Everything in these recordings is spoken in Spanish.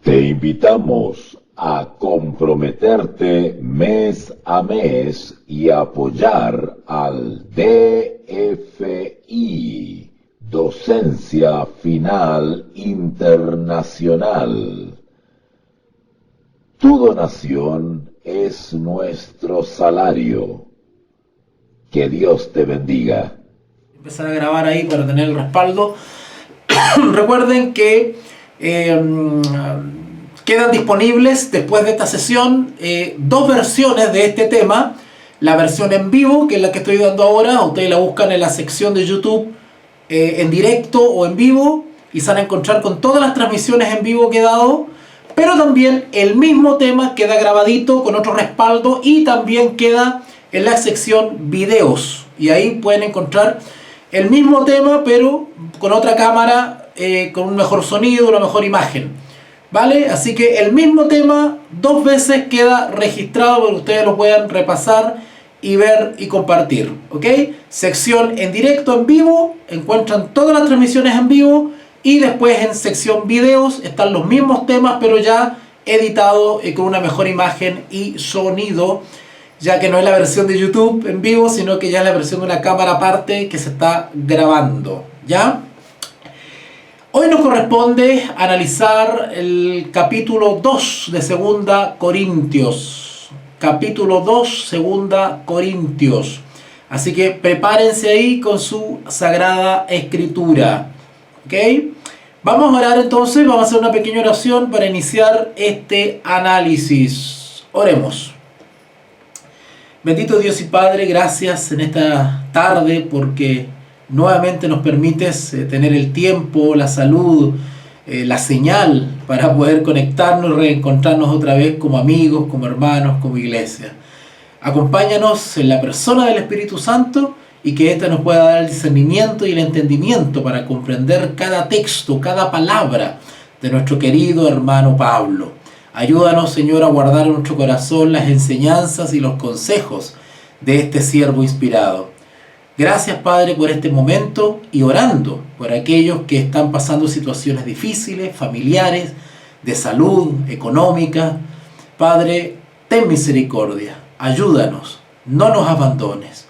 Te invitamos a comprometerte mes a mes y apoyar al DFI, Docencia Final Internacional. Tu donación es nuestro salario. Que Dios te bendiga. Empezar a grabar ahí para tener el respaldo. Recuerden que quedan disponibles después de esta sesión dos versiones de este tema. La versión en vivo, que es la que estoy dando ahora, ustedes la buscan en la sección de YouTube en directo o en vivo y se van a encontrar con todas las transmisiones en vivo que he dado. Pero también el mismo tema queda grabadito con otro respaldo y también queda en la sección videos. Y ahí pueden encontrar el mismo tema pero con otra cámara, con un mejor sonido, una mejor imagen. ¿Vale? Así que el mismo tema dos veces queda registrado para que ustedes lo puedan repasar y ver y compartir. ¿Ok? Sección en directo, en vivo, encuentran todas las transmisiones en vivo. Y después en sección videos están los mismos temas, pero ya editados con una mejor imagen y sonido, ya que no es la versión de YouTube en vivo, sino que ya es la versión de una cámara aparte que se está grabando. ¿Ya? Hoy nos corresponde analizar el capítulo 2 de 2 Corintios. Capítulo 2, 2 Corintios. Así que prepárense ahí con su Sagrada Escritura. ¿Ok? Vamos a orar entonces, vamos a hacer una pequeña oración para iniciar este análisis. Oremos. Bendito Dios y Padre, gracias en esta tarde porque nuevamente nos permites tener el tiempo, la salud, la señal para poder conectarnos y reencontrarnos otra vez como amigos, como hermanos, como iglesia. Acompáñanos en la persona del Espíritu Santo y que ésta nos pueda dar el discernimiento y el entendimiento para comprender cada texto, cada palabra de nuestro querido hermano Pablo. Ayúdanos, Señor, a guardar en nuestro corazón las enseñanzas y los consejos de este siervo inspirado. Gracias, Padre, por este momento y orando por aquellos que están pasando situaciones difíciles, familiares, de salud, económica. Padre, ten misericordia, ayúdanos, no nos abandones.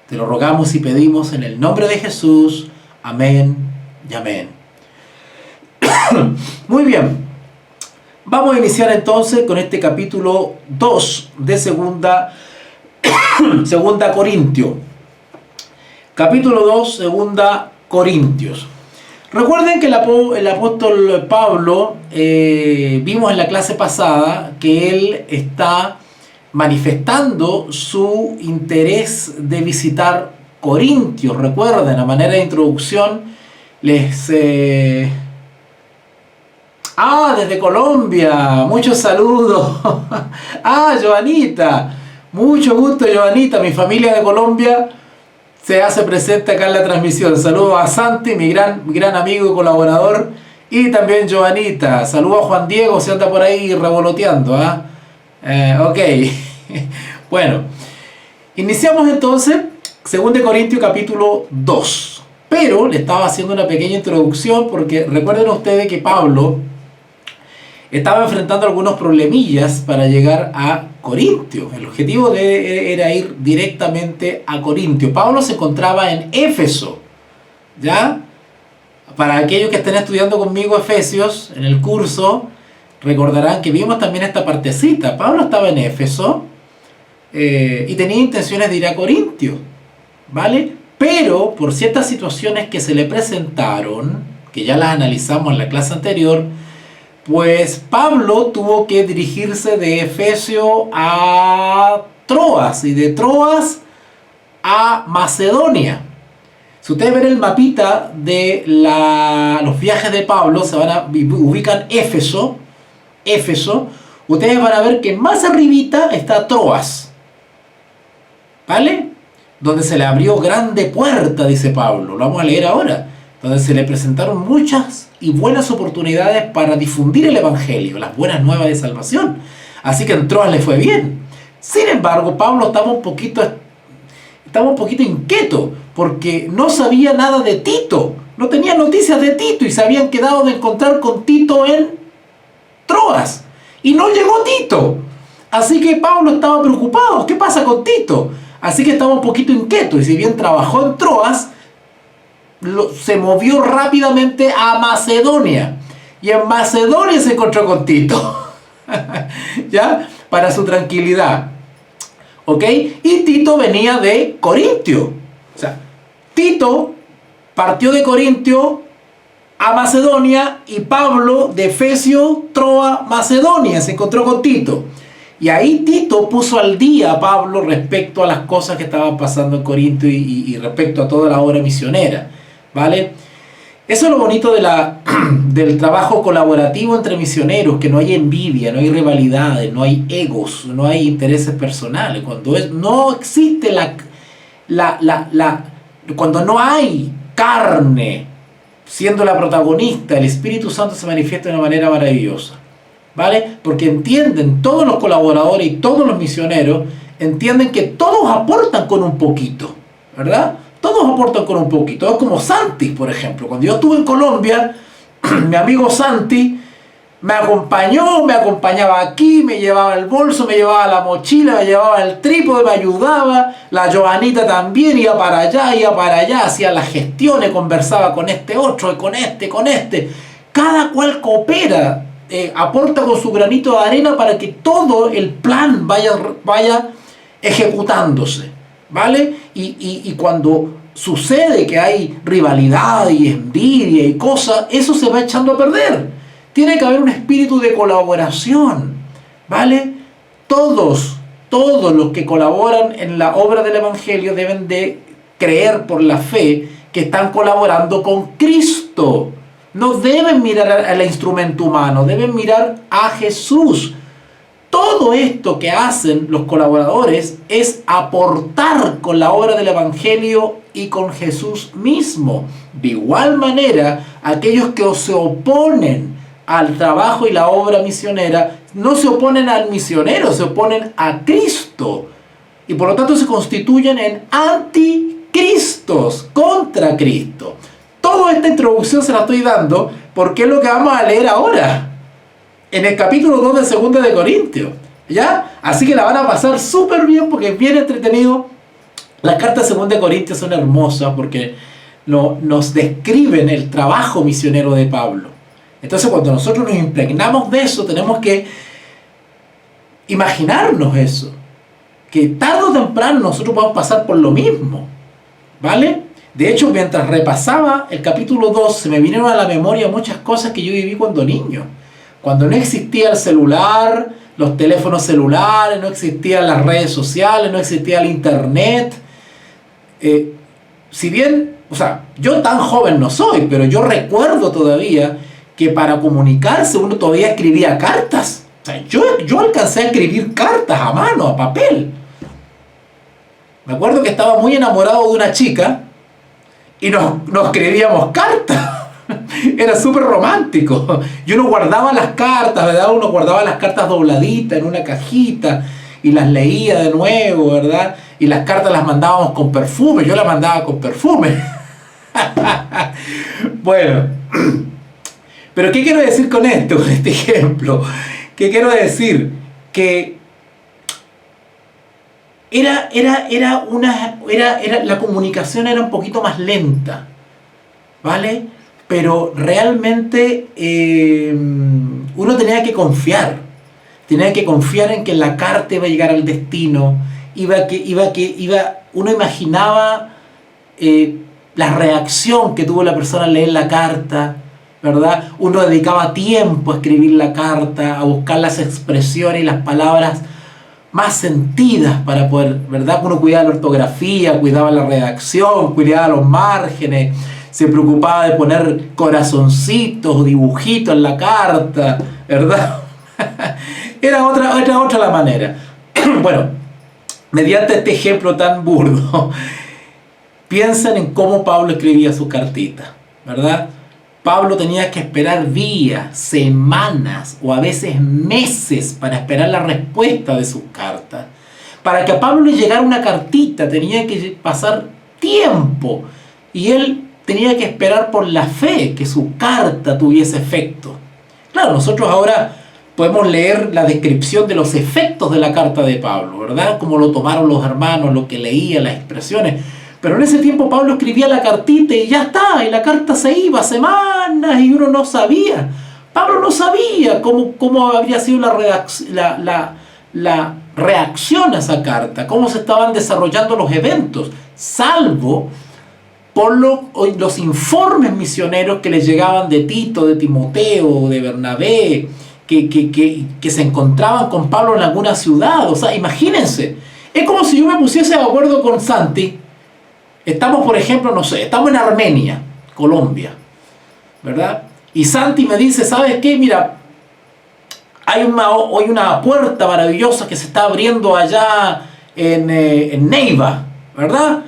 Te lo rogamos y pedimos en el nombre de Jesús. Amén y amén. Muy bien. Vamos a iniciar entonces con este capítulo 2 de 2 Corintios. Capítulo 2, 2 Corintios. Recuerden que el apóstol Pablo, vimos en la clase pasada que él está manifestando su interés de visitar Corintios. Recuerden, a manera de introducción, desde Colombia, muchos saludos. Joanita, mucho gusto, Joanita. Mi familia de Colombia se hace presente acá en la transmisión. Saludos a Santi, mi gran amigo y colaborador, y también Joanita. Saludos a Juan Diego, se anda por ahí revoloteando. Ok, bueno, iniciamos entonces 2 Corintios capítulo 2, pero le estaba haciendo una pequeña introducción porque recuerden ustedes que Pablo estaba enfrentando algunos problemillas para llegar a Corintio. El objetivo era ir directamente a Corintio. Pablo se encontraba en Éfeso, ¿ya? Para aquellos que estén estudiando conmigo Efesios en el curso, recordarán que vimos también esta partecita. Pablo estaba en Éfeso y tenía intenciones de ir a Corintio, ¿vale? Pero por ciertas situaciones que se le presentaron, que ya las analizamos en la clase anterior, pues Pablo tuvo que dirigirse de Efesio a Troas y de Troas a Macedonia. Si ustedes ven el mapita de los viajes de Pablo, ubican Éfeso, ustedes van a ver que más arribita está Troas, ¿vale? Donde se le abrió grande puerta, dice Pablo, lo vamos a leer ahora, donde se le presentaron muchas y buenas oportunidades para difundir el Evangelio, las buenas nuevas de salvación. Así que en Troas le fue bien. Sin embargo, Pablo estaba un poquito inquieto, porque no sabía nada de Tito, no tenía noticias de Tito y se habían quedado de encontrar con Tito en Troas y no llegó Tito. Así que Pablo estaba preocupado. ¿Qué pasa con Tito? Así que estaba un poquito inquieto, y si bien trabajó en Troas, se movió rápidamente a Macedonia. Y en Macedonia se encontró con Tito. ¿Ya? Para su tranquilidad. ¿Ok? Y Tito venía de Corintio. O sea, Tito partió de Corintio a Macedonia, y Pablo de Efesio, Troa, Macedonia, se encontró con Tito. Y ahí Tito puso al día a Pablo respecto a las cosas que estaban pasando en Corinto y respecto a toda la obra misionera, ¿vale? Eso es lo bonito del trabajo colaborativo entre misioneros, que no hay envidia, no hay rivalidades, no hay egos, no hay intereses personales. Cuando no existe cuando no hay carne siendo la protagonista, el Espíritu Santo se manifiesta de una manera maravillosa. ¿Vale? Porque entienden, todos los colaboradores y todos los misioneros entienden que todos aportan con un poquito, ¿verdad? Todos aportan con un poquito. Es como Santi, por ejemplo. Cuando yo estuve en Colombia, mi amigo Santi me acompañaba aquí, me llevaba el bolso, me llevaba la mochila, me llevaba el trípode, me ayudaba. La Joanita también iba para allá, hacía las gestiones, conversaba con este otro, con este. Cada cual coopera. Aporta con su granito de arena para que todo el plan vaya ejecutándose, ¿vale? Y cuando sucede que hay rivalidad y envidia y cosas, eso se va echando a perder. Tiene que haber un espíritu de colaboración, ¿vale? Todos los que colaboran en la obra del Evangelio deben de creer por la fe que están colaborando con Cristo. No deben mirar al instrumento humano, deben mirar a Jesús. Todo esto que hacen los colaboradores es aportar con la obra del Evangelio y con Jesús mismo. De igual manera, aquellos que se oponen al trabajo y la obra misionera, no se oponen al misionero, se oponen a Cristo. Y por lo tanto se constituyen en anticristos, contra Cristo. Toda esta introducción se la estoy dando porque es lo que vamos a leer ahora, en el capítulo 2 de 2 de Corintios, ¿ya? Así que la van a pasar súper bien porque es bien entretenido. Las cartas de 2 de Corintios son hermosas porque nos describen el trabajo misionero de Pablo. Entonces, cuando nosotros nos impregnamos de eso, tenemos que imaginarnos eso, que tarde o temprano nosotros vamos a pasar por lo mismo, ¿vale? De hecho, mientras repasaba el capítulo 2, se me vinieron a la memoria muchas cosas que yo viví cuando niño. Cuando no existía el celular, los teléfonos celulares, no existían las redes sociales, no existía el internet. Si bien, o sea, yo tan joven no soy, pero yo recuerdo todavía que para comunicarse uno todavía escribía cartas. O sea, yo alcancé a escribir cartas a mano, a papel. Me acuerdo que estaba muy enamorado de una chica y nos escribíamos cartas. Era súper romántico. Y uno guardaba las cartas, ¿verdad? Uno guardaba las cartas dobladitas en una cajita y las leía de nuevo, ¿verdad? Y las cartas las mandábamos con perfume. Yo las mandaba con perfume. Bueno, pero ¿qué quiero decir con esto, con este ejemplo? ¿Qué quiero decir? Que la comunicación era un poquito más lenta, ¿vale? Pero realmente uno tenía que confiar en que la carta iba a llegar al destino, uno imaginaba la reacción que tuvo la persona al leer la carta, ¿verdad? Uno dedicaba tiempo a escribir la carta, a buscar las expresiones y las palabras más sentidas para poder, ¿verdad? Uno cuidaba la ortografía, cuidaba la redacción, cuidaba los márgenes, se preocupaba de poner corazoncitos, dibujitos en la carta, ¿verdad? Era otra la manera. Bueno, mediante este ejemplo tan burdo, piensen en cómo Pablo escribía sus cartitas, ¿verdad? Pablo tenía que esperar días, semanas o a veces meses para esperar la respuesta de sus cartas. Para que a Pablo le llegara una cartita tenía que pasar tiempo y él tenía que esperar por la fe que su carta tuviese efecto. Claro, nosotros ahora podemos leer la descripción de los efectos de la carta de Pablo, ¿verdad? Cómo lo tomaron los hermanos, lo que leía, las expresiones. Pero en ese tiempo Pablo escribía la cartita y ya está, y la carta se iba semanas y uno no sabía. Pablo no sabía cómo habría sido la reacción a esa carta, cómo se estaban desarrollando los eventos, salvo por los informes misioneros que les llegaban de Tito, de Timoteo, de Bernabé, que se encontraban con Pablo en alguna ciudad. O sea, imagínense, es como si yo me pusiese de acuerdo con Santi. Estamos, por ejemplo, no sé, estamos en Armenia, Colombia, ¿verdad? Y Santi me dice, ¿sabes qué? Mira, hay una puerta maravillosa que se está abriendo allá en Neiva, ¿verdad?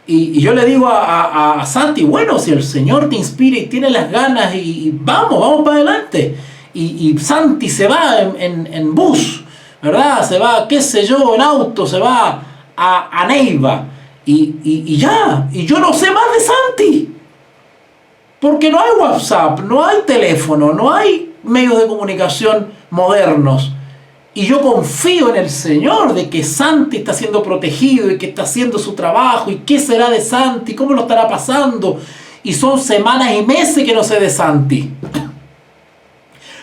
Y yo le digo a Santi, bueno, si el Señor te inspira y tiene las ganas, y vamos para adelante. Y Santi se va en bus, ¿verdad? Se va, qué sé yo, en auto, se va a Neiva. Y ya, y yo no sé más de Santi. Porque no hay WhatsApp, no hay teléfono, no hay medios de comunicación modernos. Y yo confío en el Señor de que Santi está siendo protegido y que está haciendo su trabajo. ¿Y qué será de Santi? ¿Cómo lo estará pasando? Y son semanas y meses que no sé de Santi.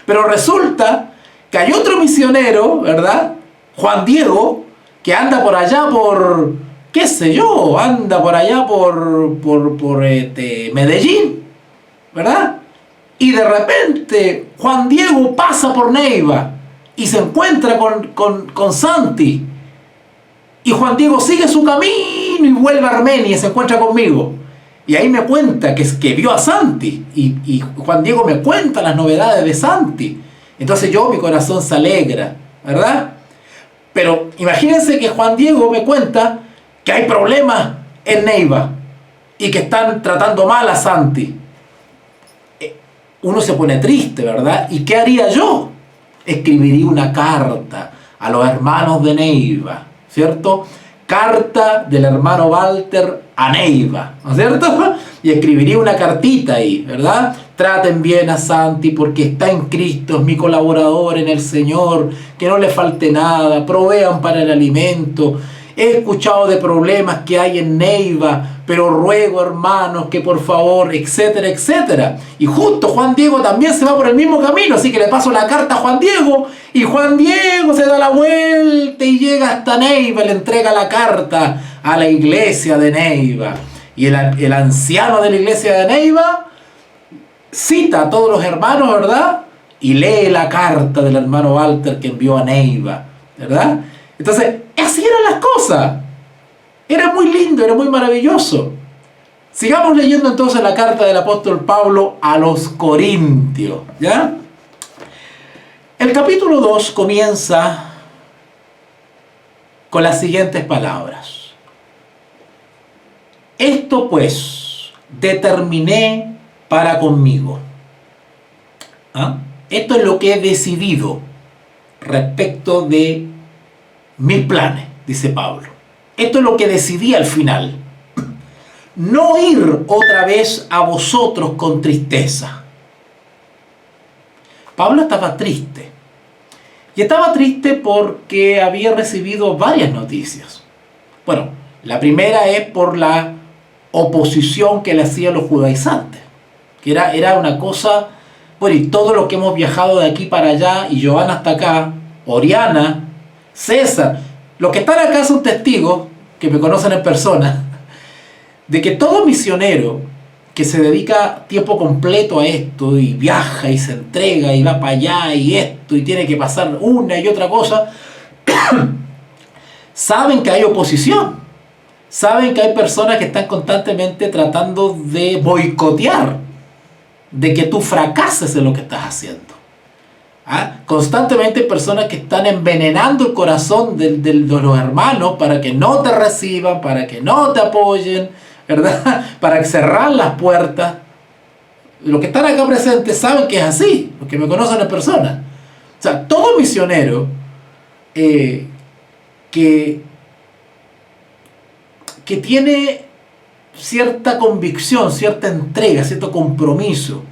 Pero resulta que hay otro misionero, ¿verdad? Juan Diego, que anda por allá por, qué sé yo, anda por allá por Medellín, ¿verdad? Y de repente Juan Diego pasa por Neiva y se encuentra con Santi. Y Juan Diego sigue su camino y vuelve a Armenia y se encuentra conmigo. Y ahí me cuenta que vio a Santi. Y Juan Diego me cuenta las novedades de Santi. Entonces mi corazón se alegra, ¿verdad? Pero imagínense que Juan Diego me cuenta que hay problemas en Neiva y que están tratando mal a Santi. Uno se pone triste, ¿verdad? ¿Y qué haría yo? Escribiría una carta a los hermanos de Neiva, ¿cierto? Carta del hermano Walter a Neiva, ¿no es cierto? Y escribiría una cartita ahí, ¿verdad? Traten bien a Santi porque está en Cristo, es mi colaborador en el Señor, que no le falte nada, provean para el alimento. He escuchado de problemas que hay en Neiva, pero ruego, hermanos, que por favor, etcétera, etcétera. Y justo Juan Diego también se va por el mismo camino, así que le paso la carta a Juan Diego, y Juan Diego se da la vuelta y llega hasta Neiva, le entrega la carta a la iglesia de Neiva. Y el anciano de la iglesia de Neiva cita a todos los hermanos, ¿verdad? Y lee la carta del hermano Walter que envió a Neiva, ¿verdad? Entonces, así eran las cosas. Era muy lindo, era muy maravilloso. Sigamos leyendo entonces la carta del apóstol Pablo a los Corintios, ¿ya? El capítulo 2 comienza con las siguientes palabras. Esto pues determiné para conmigo. ¿Ah? Esto es lo que he decidido respecto de mis planes, dice Pablo. Esto es lo que decidí al final. No ir otra vez a vosotros con tristeza. Pablo estaba triste. Y estaba triste porque había recibido varias noticias. Bueno, la primera es por la oposición que le hacían los judaizantes. Que era una cosa... Bueno, y todo lo que hemos viajado de aquí para allá, y Joana hasta acá, Oriana, César, los que están acá son testigos, que me conocen en persona, de que todo misionero que se dedica tiempo completo a esto y viaja y se entrega y va para allá y esto y tiene que pasar una y otra cosa, saben que hay oposición, saben que hay personas que están constantemente tratando de boicotear, de que tú fracases en lo que estás haciendo. ¿Ah? Constantemente hay personas que están envenenando el corazón de los hermanos para que no te reciban, para que no te apoyen, ¿verdad? Para cerrar las puertas. Los que están acá presentes saben que es así, los que me conocen en persona. O sea, todo misionero que tiene cierta convicción, cierta entrega, cierto compromiso,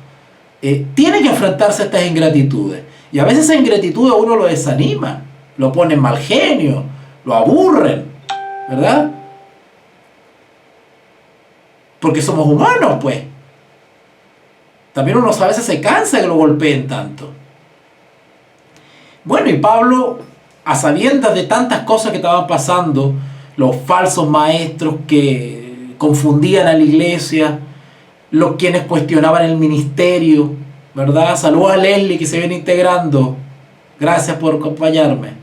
tiene que enfrentarse a estas ingratitudes. Y a veces esa ingratitud a uno lo desanima, lo pone en mal genio, lo aburren, ¿verdad? Porque somos humanos, pues. También uno a veces se cansa de que lo golpeen tanto. Bueno, y Pablo, a sabiendas de tantas cosas que estaban pasando, los falsos maestros que confundían a la iglesia, los quienes cuestionaban el ministerio, ¿verdad? Saludos a Leslie que se viene integrando. Gracias por acompañarme.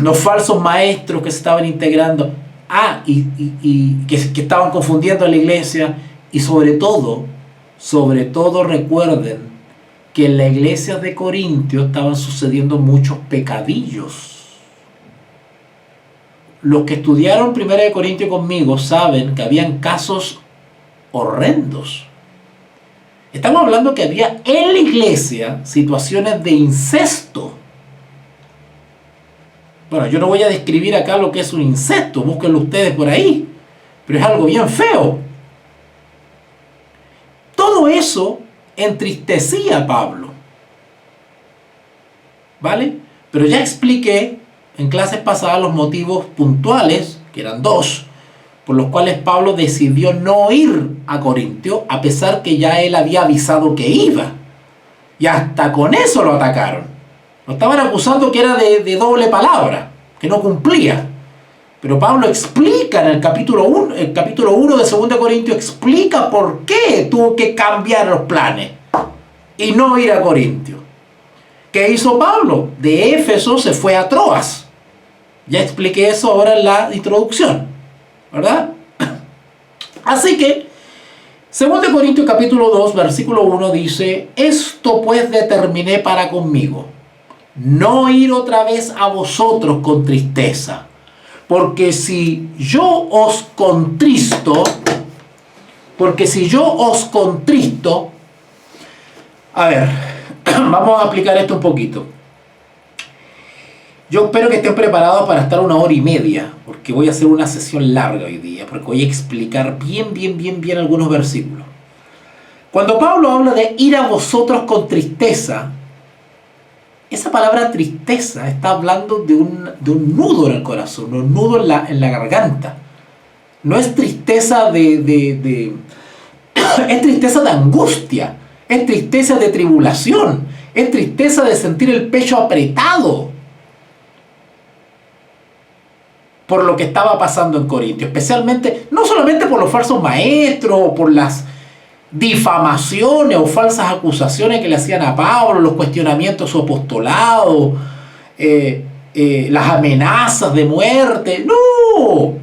Los falsos maestros que se estaban integrando. Y que estaban confundiendo a la iglesia. Y sobre todo recuerden que en la iglesia de Corintios estaban sucediendo muchos pecadillos. Los que estudiaron 1 Corintios conmigo saben que habían casos horrendos. Estamos hablando que había en la iglesia situaciones de incesto. Bueno, yo no voy a describir acá lo que es un incesto, búsquenlo ustedes por ahí, pero es algo bien feo. Todo eso entristecía a Pablo, ¿vale? Pero ya expliqué en clases pasadas los motivos puntuales, que eran 2, por los cuales Pablo decidió no ir a Corintio, a pesar que ya él había avisado que iba. Y hasta con eso lo atacaron. Lo estaban acusando que era de doble palabra, que no cumplía. Pero Pablo explica en el capítulo 1 de 2 Corintios, explica por qué tuvo que cambiar los planes y no ir a Corintio. ¿Qué hizo Pablo? De Éfeso se fue a Troas. Ya expliqué eso ahora en la introducción, ¿verdad? Así que 2 Corintios capítulo 2 versículo 1 dice: esto pues determiné para conmigo, no ir otra vez a vosotros con tristeza, porque si yo os contristo, a ver, vamos a aplicar esto un poquito. Yo espero que estén preparados para estar 1 hora y media, porque voy a hacer una sesión larga hoy día, porque voy a explicar bien algunos versículos. Cuando Pablo habla de ir a vosotros con tristeza, esa palabra tristeza está hablando de un nudo en el corazón, un nudo en la garganta. No es tristeza es tristeza de angustia, es tristeza de tribulación, es tristeza de sentir el pecho apretado por lo que estaba pasando en Corintio, especialmente, no solamente por los falsos maestros, o por las difamaciones o falsas acusaciones que le hacían a Pablo, los cuestionamientos a su apostolado, las amenazas de muerte. No,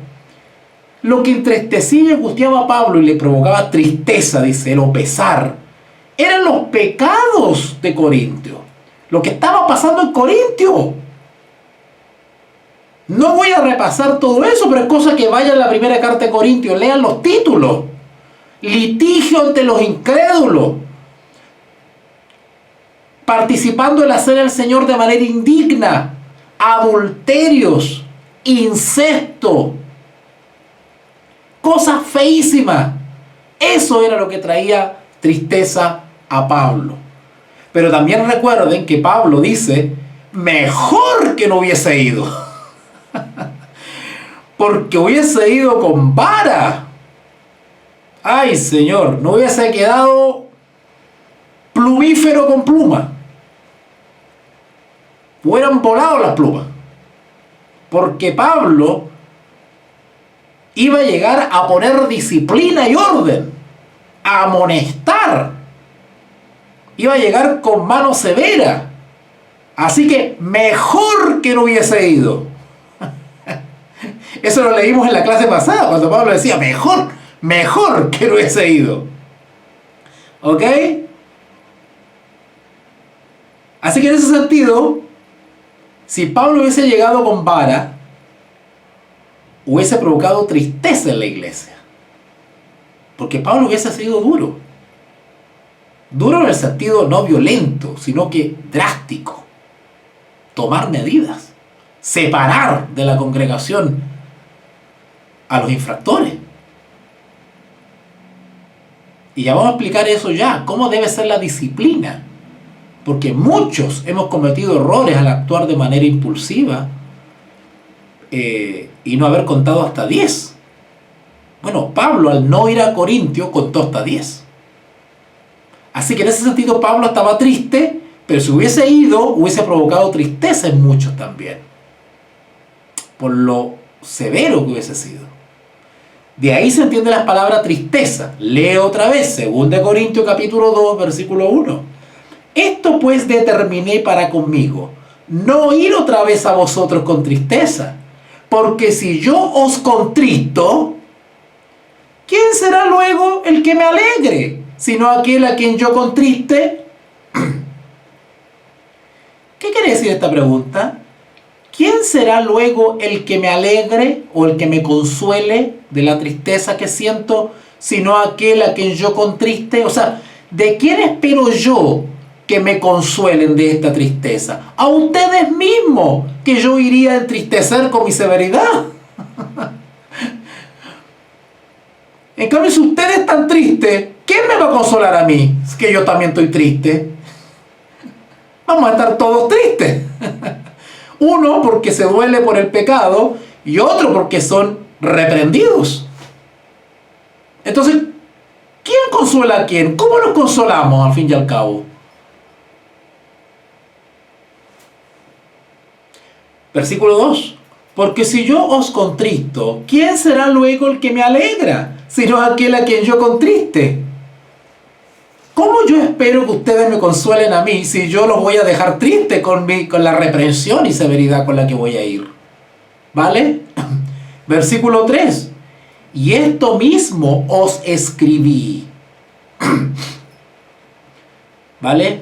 lo que entristecía y angustiaba a Pablo y le provocaba tristeza, dice él, o pesar, eran los pecados de Corintio, lo que estaba pasando en Corintio. No voy a repasar todo eso, pero es cosa que vayan a la primera carta de Corintios, lean los títulos. Litigio ante los incrédulos, participando en la cena del Señor de manera indigna, adulterios, incesto, cosas feísimas. Eso era lo que traía tristeza a Pablo. Pero también recuerden que Pablo dice: mejor que no hubiese ido. Porque hubiese ido con vara. Ay, Señor, no hubiese quedado plumífero con pluma. Hubieran volado las plumas. Porque Pablo iba a llegar a poner disciplina y orden, a amonestar. Iba a llegar con mano severa. Así que mejor que no hubiese ido. Eso lo leímos en la clase pasada, cuando Pablo decía mejor que no hubiese ido. ¿Ok? Así que en ese sentido, si Pablo hubiese llegado con vara, hubiese provocado tristeza en la iglesia. Porque Pablo hubiese sido duro. Duro en el sentido no violento, sino que drástico. Tomar medidas. Separar de la congregación a los infractores. Y ya vamos a explicar eso ya, cómo debe ser la disciplina porque muchos hemos cometido errores al actuar de manera impulsiva y no haber contado hasta 10. Bueno, Pablo al no ir a Corintio contó hasta 10. Así que en ese sentido Pablo estaba triste, pero si hubiese ido hubiese provocado tristeza en muchos también, por lo severo que hubiese sido. De ahí se entiende la palabra tristeza. Leo otra vez, 2 Corintios capítulo 2, versículo 1. Esto pues determiné para conmigo, no ir otra vez a vosotros con tristeza, porque si yo os contristo, ¿quién será luego el que me alegre, sino aquel a quien yo contriste? ¿Qué quiere decir esta pregunta? ¿Quién será luego el que me alegre o el que me consuele de la tristeza que siento, sino aquel a quien yo contriste? O sea, ¿de quién espero yo que me consuelen de esta tristeza? A ustedes mismos, que yo iría a entristecer con mi severidad. En cambio, si ustedes están tristes, ¿quién me va a consolar a mí? Es que yo también estoy triste. Vamos a estar todos tristes. Uno porque se duele por el pecado y otro porque son reprendidos. Entonces, ¿quién consuela a quién? ¿Cómo nos consolamos al fin y al cabo? Versículo 2. Porque si yo os contristo, ¿quién será luego el que me alegra, sino aquel a quien yo contriste? ¿Cómo yo espero que ustedes me consuelen a mí si yo los voy a dejar tristes con la reprensión y severidad con la que voy a ir? ¿Vale? Versículo 3. Y esto mismo os escribí. ¿Vale?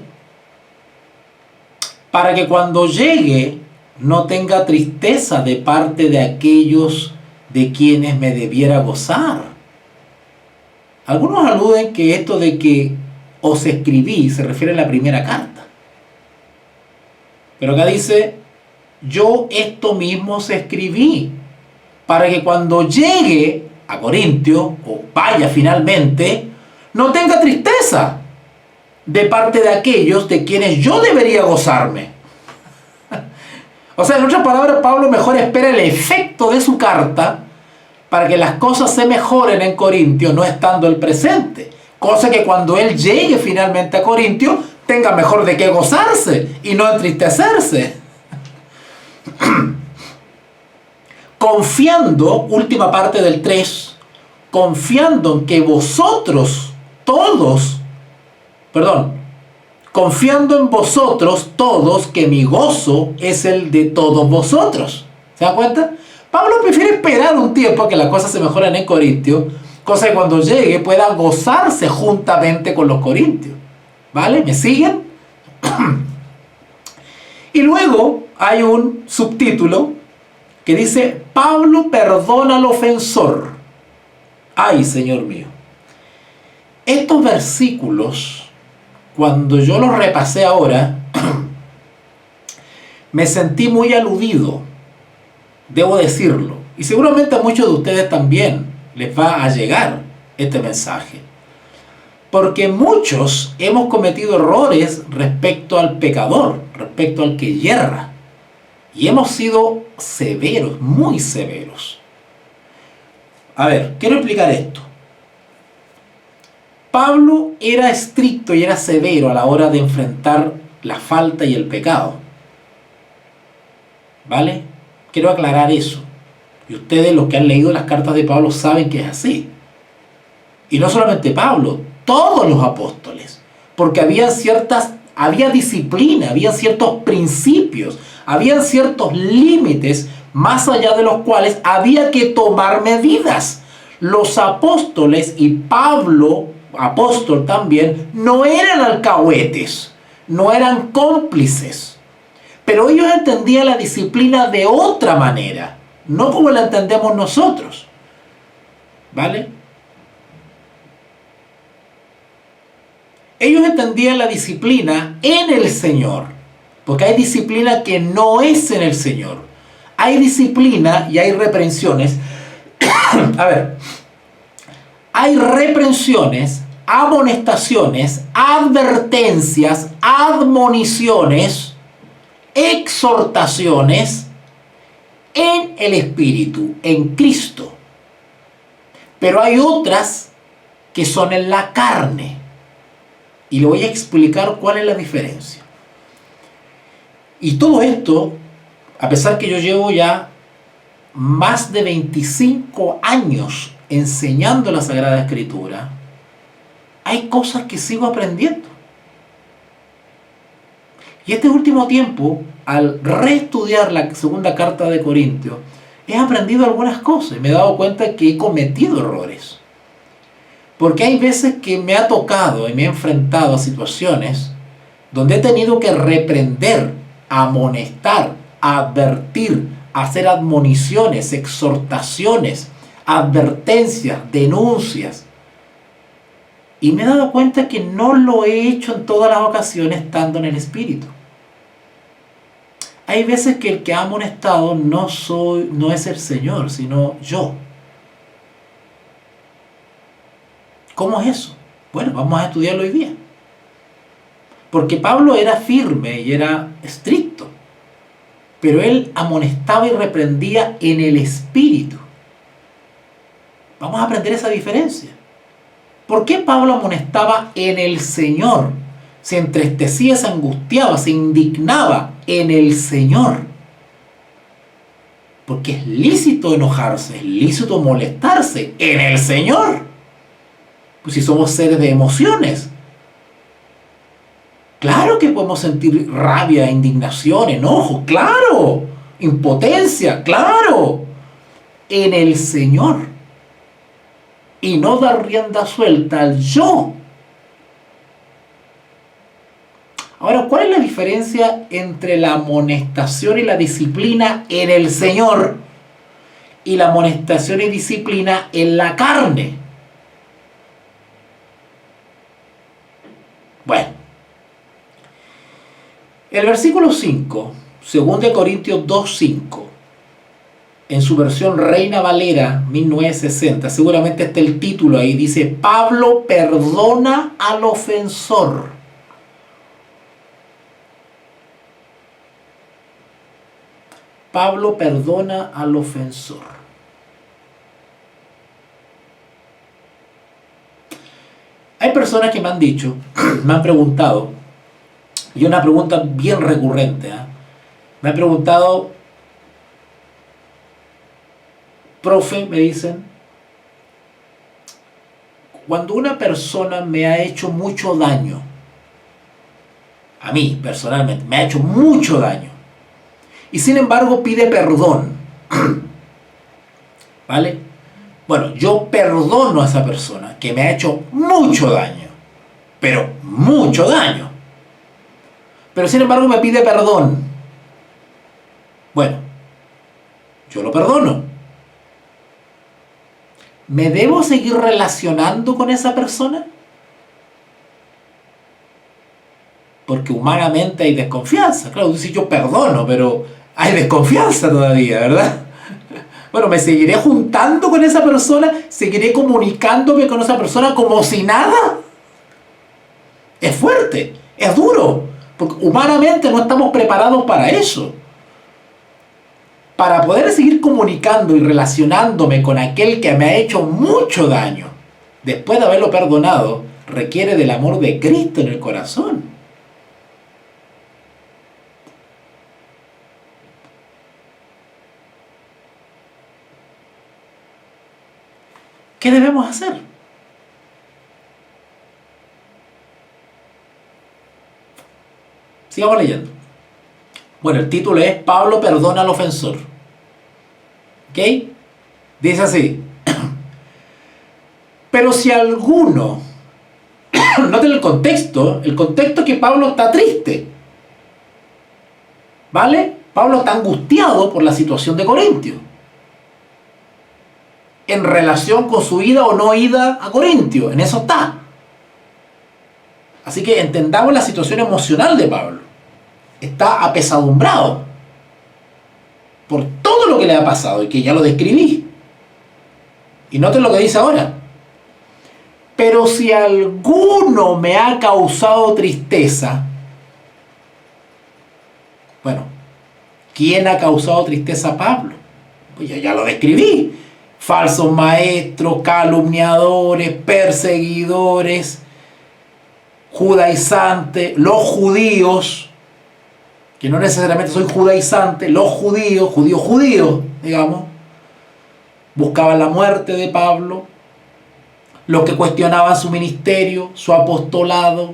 Para que cuando llegue no tenga tristeza de parte de aquellos de quienes me debiera gozar. Algunos aluden que esto de que os escribí se refiere a la primera carta. Pero acá dice, yo esto mismo os escribí, para que cuando llegue a Corintio, o vaya finalmente, no tenga tristeza de parte de aquellos de quienes yo debería gozarme. O sea, en otras palabras, Pablo mejor espera el efecto de su carta para que las cosas se mejoren en Corintio, no estando el presente. Cosa que cuando él llegue finalmente a Corintio, tenga mejor de qué gozarse y no entristecerse. Confiando, última parte del 3, confiando en que vosotros todos, confiando en vosotros todos que mi gozo es el de todos vosotros. ¿Se dan cuenta? Pablo prefiere esperar un tiempo a que las cosas se mejoren en Corintio, cosa que cuando llegue pueda gozarse juntamente con los corintios. ¿Vale? ¿Me siguen? Y luego hay un subtítulo que dice, Pablo perdona al ofensor. Ay, Señor mío. Estos versículos, cuando yo los repasé ahora, me sentí muy aludido, debo decirlo. Y seguramente a muchos de ustedes también les va a llegar este mensaje. Porque muchos hemos cometido errores respecto al pecador, respecto al que yerra. Y hemos sido severos, muy severos. A ver, quiero explicar esto. Pablo era estricto y era severo a la hora de enfrentar la falta y el pecado. ¿Vale? Quiero aclarar eso. Y ustedes, los que han leído las cartas de Pablo, saben que es así. Y no solamente Pablo, todos los apóstoles. Porque había disciplina, había ciertos principios, había ciertos límites más allá de los cuales había que tomar medidas. Los apóstoles y Pablo, apóstol también, no eran alcahuetes, no eran cómplices. Pero ellos entendían la disciplina de otra manera, no como la entendemos nosotros. ¿Vale? Ellos entendían la disciplina en el Señor, porque hay disciplina que no es en el Señor. Hay disciplina y hay reprensiones. A ver, hay reprensiones amonestaciones, advertencias, admoniciones, exhortaciones en el Espíritu, en Cristo. Pero hay otras que son en la carne. Y le voy a explicar cuál es la diferencia. Y todo esto, a pesar que yo llevo ya más de 25 años enseñando la Sagrada Escritura, hay cosas que sigo aprendiendo. Y este último tiempo, al reestudiar la segunda carta de Corintios, he aprendido algunas cosas y me he dado cuenta que he cometido errores. Porque hay veces que me ha tocado y me he enfrentado a situaciones donde he tenido que reprender, amonestar, advertir, hacer admoniciones, exhortaciones, advertencias, denuncias. Y me he dado cuenta que no lo he hecho en todas las ocasiones estando en el Espíritu. Hay veces que el que ha amonestado no es el Señor, sino yo. ¿Cómo es eso? Bueno, vamos a estudiarlo hoy día. Porque Pablo era firme y era estricto, pero él amonestaba y reprendía en el Espíritu. Vamos a aprender esa diferencia. ¿Por qué Pablo amonestaba en el Señor? Se entristecía, se angustiaba, se indignaba en el Señor. Porque es lícito enojarse, es lícito molestarse en el Señor. Pues si somos seres de emociones. Claro que podemos sentir rabia, indignación, enojo, claro. Impotencia, claro. En el Señor. Y no dar rienda suelta al yo. Ahora, ¿cuál es la diferencia entre la amonestación y la disciplina en el Señor y la amonestación y disciplina en la carne? Bueno, el versículo 5, 2 Corintios 2:5, en su versión Reina Valera 1960, seguramente está el título ahí, dice: Pablo perdona al ofensor. Pablo perdona al ofensor. Hay personas que me han dicho, me han preguntado, y una pregunta bien recurrente, me han preguntado: profe, me dicen, cuando una persona me ha hecho mucho daño, a mí personalmente, me ha hecho mucho daño, y sin embargo pide perdón, ¿vale? Bueno, yo perdono a esa persona que me ha hecho mucho daño, pero mucho daño. Pero sin embargo me pide perdón. Bueno, yo lo perdono. ¿Me debo seguir relacionando con esa persona? Porque humanamente hay desconfianza. Claro, si yo perdono, pero hay desconfianza todavía, ¿verdad? Bueno, me seguiré juntando con esa persona, seguiré comunicándome con esa persona como si nada. Es fuerte, es duro, porque humanamente no estamos preparados para eso. Para poder seguir comunicando y relacionándome con aquel que me ha hecho mucho daño, después de haberlo perdonado, requiere del amor de Cristo en el corazón. ¿Qué debemos hacer? Sigamos leyendo. Bueno, el título es Pablo perdona al ofensor. ¿Ok? Dice así: pero si alguno, noten el contexto es que Pablo está triste. ¿Vale? Pablo está angustiado por la situación de Corintios, en relación con su ida o no ida a Corintios. En eso está. Así que entendamos la situación emocional de Pablo. Está apesadumbrado por todo lo que le ha pasado y que ya lo describí. Y noten lo que dice ahora. Pero si alguno me ha causado tristeza, bueno, ¿quién ha causado tristeza a Pablo? Pues ya lo describí. Falsos maestros, calumniadores, perseguidores, judaizantes, los judíos, que no necesariamente soy judaizante, los judíos, digamos, buscaban la muerte de Pablo, los que cuestionaban su ministerio, su apostolado,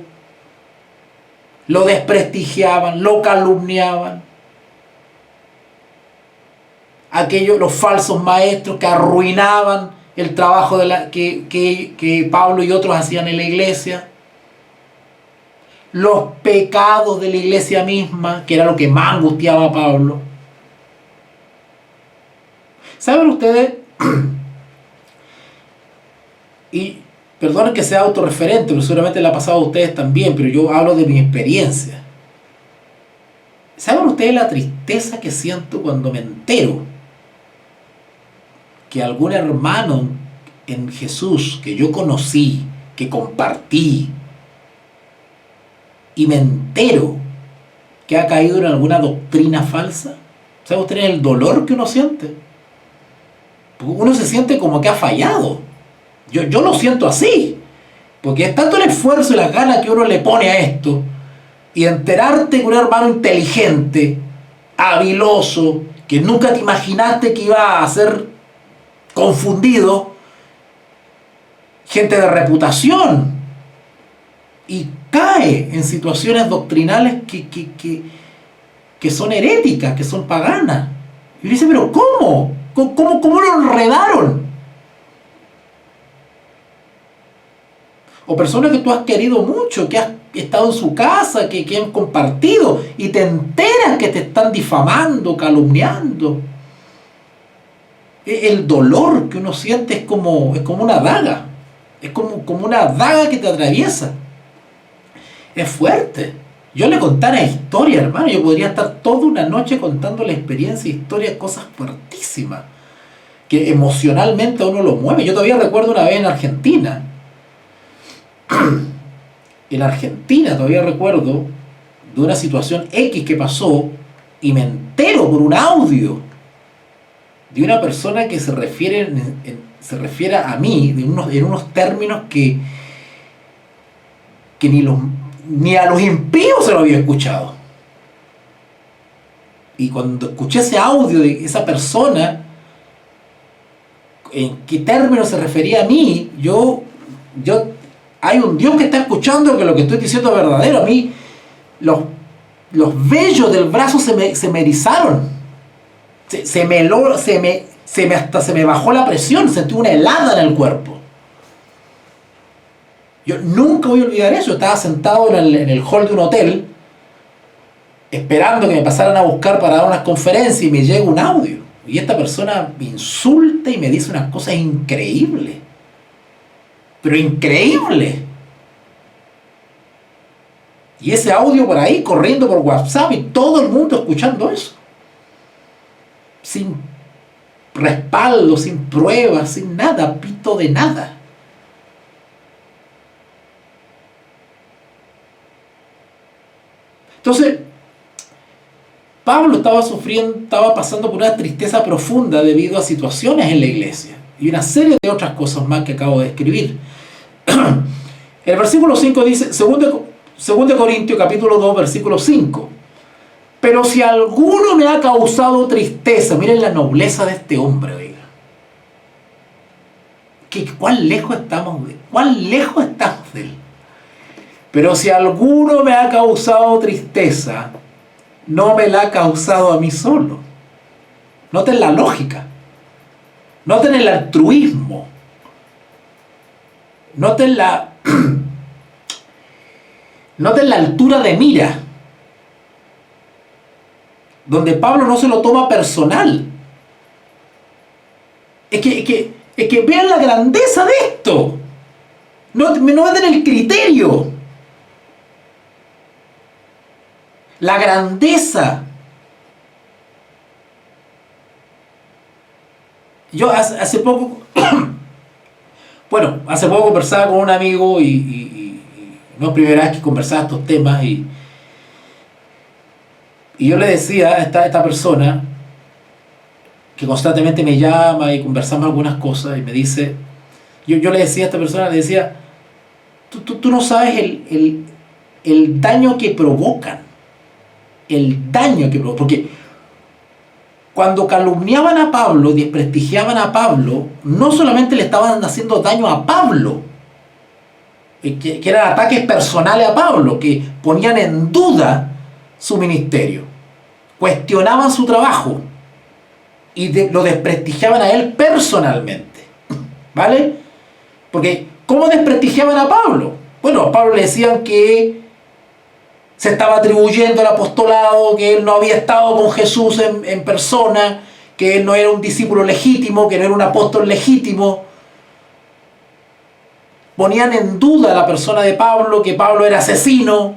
lo desprestigiaban, lo calumniaban. Los falsos maestros que arruinaban el trabajo que Pablo y otros hacían en la iglesia. Los pecados de la iglesia misma, que era lo que más angustiaba a Pablo. ¿Saben ustedes? Y perdonen que sea autorreferente, pero seguramente le ha pasado a ustedes también, pero yo hablo de mi experiencia. ¿Saben ustedes la tristeza que siento cuando me entero que algún hermano en Jesús que yo conocí, que compartí, y me entero que ha caído en alguna doctrina falsa? ¿Saben ustedes el dolor que uno siente? Porque uno se siente como que ha fallado. Yo lo siento así, porque es tanto el esfuerzo y las ganas que uno le pone a esto, y enterarte que un hermano inteligente, habiloso, que nunca te imaginaste que iba a ser confundido, gente de reputación, y cae en situaciones doctrinales que son heréticas, que son paganas. Y dice, pero ¿cómo? ¿Cómo lo enredaron? O personas que tú has querido mucho, que has estado en su casa, que han compartido, y te enteras que te están difamando, calumniando. El dolor que uno siente es como una daga. Es como una daga que te atraviesa. Es fuerte. Yo le contara historia, hermano. Yo podría estar toda una noche contando la experiencia, historias, cosas fuertísimas, que emocionalmente a uno lo mueve. Yo todavía recuerdo una vez en Argentina. En Argentina todavía recuerdo de una situación X que pasó, y me entero por un audio de una persona que se refiere a mí en unos términos que ni a los impíos se lo había escuchado. Y cuando escuché ese audio de esa persona, en qué términos se refería a mí, hay un Dios que está escuchando que lo que estoy diciendo es verdadero. A mí los vellos del brazo se me erizaron. Hasta se me bajó la presión, sentí una helada en el cuerpo. Yo nunca voy a olvidar eso. Estaba sentado en el hall de un hotel, esperando que me pasaran a buscar para dar unas conferencias, y me llega un audio. Y esta persona me insulta y me dice unas cosas increíbles. Pero increíbles. Y ese audio por ahí, corriendo por WhatsApp, y todo el mundo escuchando eso. Sin respaldo, sin pruebas, sin nada, pito de nada. Entonces, Pablo estaba pasando por una tristeza profunda debido a situaciones en la iglesia y una serie de otras cosas más que acabo de escribir. El versículo 5 dice, 2 Corintios capítulo 2, versículo 5. Pero si alguno me ha causado tristeza, miren la nobleza de este hombre, oiga. ¿Cuán lejos estamos de él? Pero si alguno me ha causado tristeza, no me la ha causado a mí solo. Noten la lógica. Noten el altruismo. Noten la altura de mira, donde Pablo no se lo toma personal. Es que vean la grandeza de esto. No den el criterio. La grandeza. Yo hace poco Bueno, hace poco conversaba con un amigo no es primera vez que conversaba estos temas y yo le decía a esta persona que constantemente me llama y conversamos algunas cosas y me dice, yo le decía a esta persona, le decía, tú no sabes el daño que provocan, porque cuando calumniaban a Pablo, desprestigiaban a Pablo, no solamente le estaban haciendo daño a Pablo, que eran ataques personales a Pablo, que ponían en duda su ministerio, cuestionaban su trabajo y lo desprestigiaban a él personalmente, ¿vale? Porque ¿cómo desprestigiaban a Pablo? Bueno, a Pablo le decían que se estaba atribuyendo el apostolado, que él no había estado con Jesús en persona, que él no era un discípulo legítimo, que no era un apóstol legítimo. Ponían en duda la persona de Pablo, que Pablo era asesino,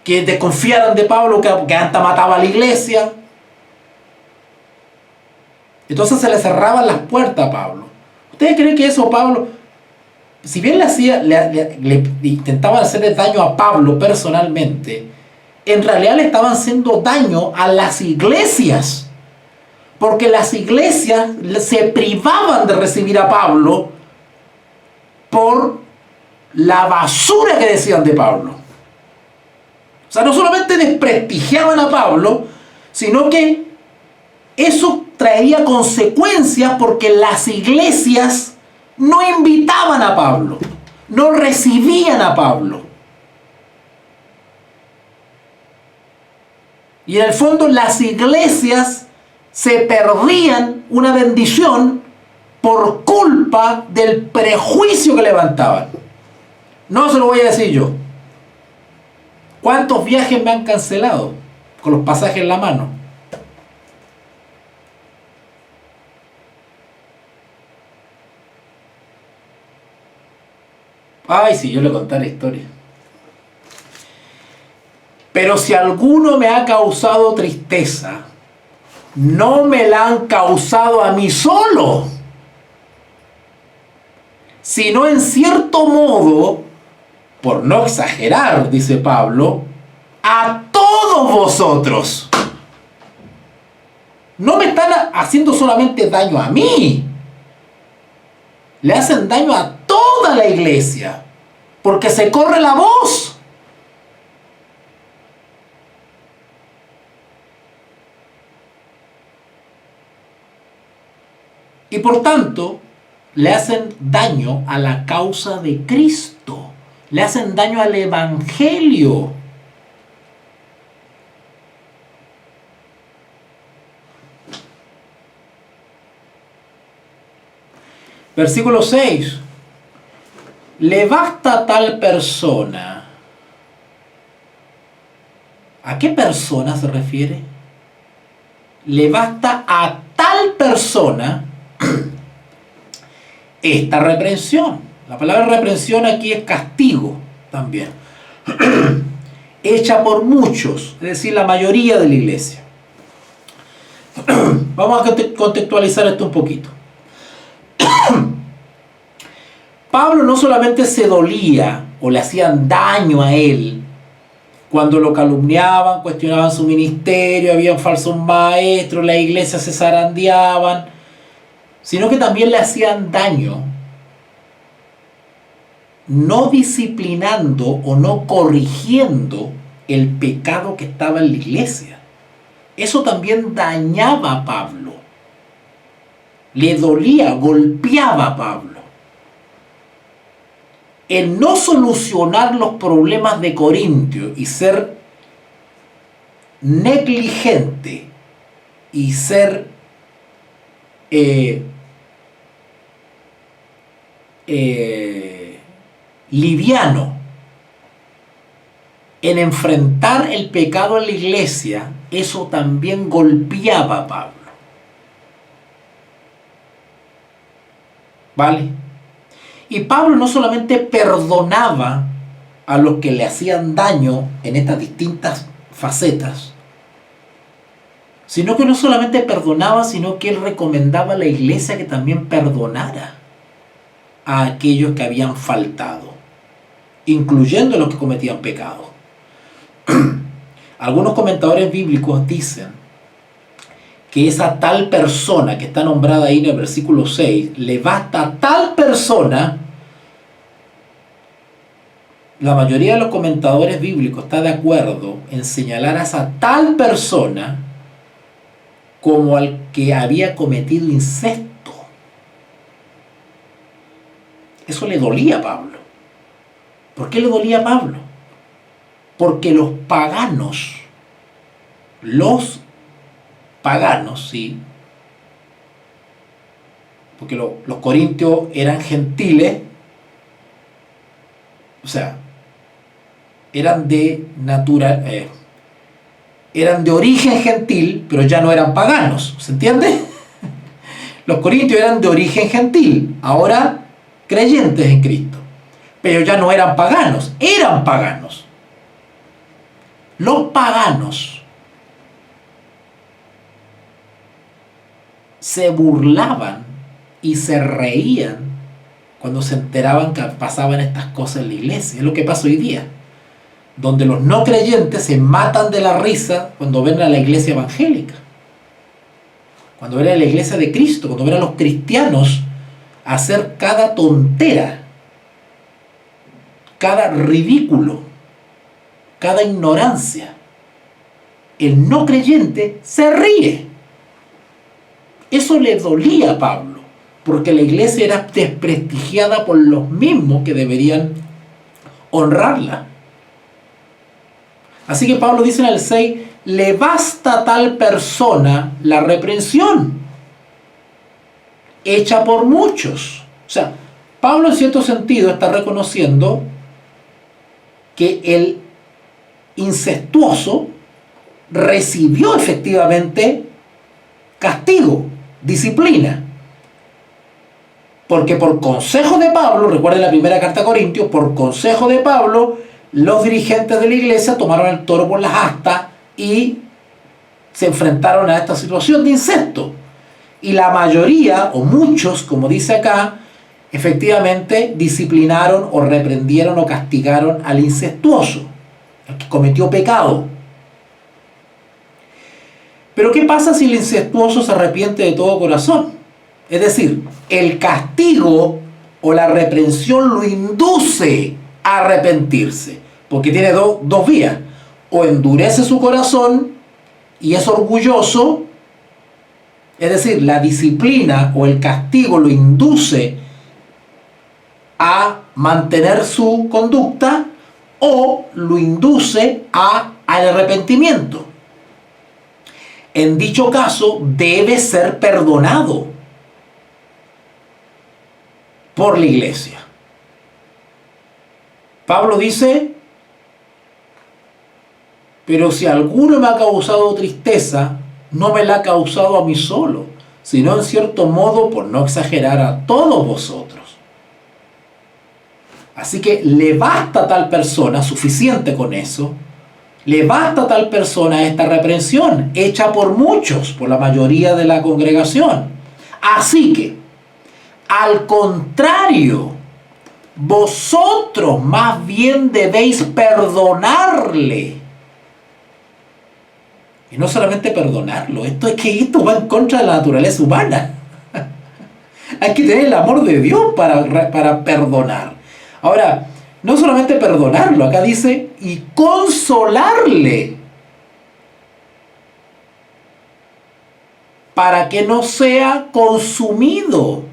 que desconfiaran de Pablo, que hasta mataba a la iglesia. Entonces se le cerraban las puertas a Pablo. ¿Ustedes creen que eso Pablo, si bien le intentaban hacerle daño a Pablo personalmente, en realidad le estaban haciendo daño a las iglesias? Porque las iglesias se privaban de recibir a Pablo por la basura que decían de Pablo. O sea, no solamente desprestigiaban a Pablo, sino que eso traería consecuencias porque las iglesias no invitaban a Pablo, no recibían a Pablo. Y en el fondo las iglesias se perdían una bendición por culpa del prejuicio que levantaban. No se lo voy a decir yo. ¿Cuántos viajes me han cancelado con los pasajes en la mano? Ay, si yo le contara la historia. Pero si alguno me ha causado tristeza, no me la han causado a mí solo, sino en cierto modo, por no exagerar, dice Pablo, a todos vosotros. No me están haciendo solamente daño a mí, le hacen daño a toda la iglesia, porque se corre la voz. Y por tanto, le hacen daño a la causa de Cristo, le hacen daño al Evangelio. Versículo 6. Le basta a tal persona. ¿A qué persona se refiere? Le basta a tal persona esta reprensión. La palabra reprensión aquí es castigo también. Hecha por muchos, es decir, la mayoría de la iglesia. Vamos a contextualizar esto un poquito. Pablo no solamente se dolía o le hacían daño a él cuando lo calumniaban, cuestionaban su ministerio, habían falsos maestros, la iglesia se zarandeaban, sino que también le hacían daño no disciplinando o no corrigiendo el pecado que estaba en la iglesia. Eso también dañaba a Pablo. Le dolía, golpeaba a Pablo. El no solucionar los problemas de Corintio y ser negligente y ser liviano en enfrentar el pecado en la iglesia, eso también golpeaba a Pablo. ¿Vale? Y Pablo no solamente perdonaba a los que le hacían daño en estas distintas facetas, sino que no solamente perdonaba, sino que él recomendaba a la iglesia que también perdonara a aquellos que habían faltado, incluyendo los que cometían pecado. Algunos comentadores bíblicos dicen que esa tal persona que está nombrada ahí en el versículo 6, le basta a tal persona. La mayoría de los comentadores bíblicos está de acuerdo en señalar a esa tal persona como al que había cometido incesto. Eso le dolía a Pablo. ¿Por qué le dolía a Pablo? Porque los paganos, sí, porque los corintios eran gentiles, o sea, eran de origen gentil, pero ya no eran paganos, ¿se entiende? Los corintios eran de origen gentil, ahora creyentes en Cristo, pero ya no eran paganos, eran paganos. Los paganos se burlaban y se reían cuando se enteraban que pasaban estas cosas en la iglesia. Es lo que pasa hoy día, donde los no creyentes se matan de la risa cuando ven a la iglesia evangélica, cuando ven a la iglesia de Cristo, cuando ven a los cristianos hacer cada tontera, cada ridículo, cada ignorancia. El no creyente se ríe. Eso le dolía a Pablo, porque la iglesia era desprestigiada por los mismos que deberían honrarla. Así que Pablo dice en el 6, le basta a tal persona la reprensión, hecha por muchos. O sea, Pablo en cierto sentido está reconociendo que el incestuoso recibió efectivamente castigo, disciplina. Porque por consejo de Pablo, recuerden la primera carta a Corintios, por consejo de Pablo, los dirigentes de la iglesia tomaron el toro por las astas y se enfrentaron a esta situación de incesto. Y la mayoría, o muchos, como dice acá, efectivamente disciplinaron o reprendieron o castigaron al incestuoso, al que cometió pecado. Pero ¿qué pasa si el incestuoso se arrepiente de todo corazón? Es decir, el castigo o la reprensión lo induce a arrepentirse, porque tiene dos vías: o endurece su corazón y es orgulloso, es decir, la disciplina o el castigo lo induce a mantener su conducta, o lo induce al arrepentimiento. En dicho caso, debe ser perdonado por la iglesia. Pablo dice, pero si alguno me ha causado tristeza, no me la ha causado a mí solo, sino en cierto modo, por no exagerar, a todos vosotros. Así que le basta a tal persona, suficiente con eso, le basta a tal persona esta reprensión, hecha por muchos, por la mayoría de la congregación. Así que, al contrario, vosotros más bien debéis perdonarle. Y no solamente perdonarlo, esto va en contra de la naturaleza humana. Hay que tener el amor de Dios para perdonar. Ahora, no solamente perdonarlo, acá dice, y consolarle, para que no sea consumido.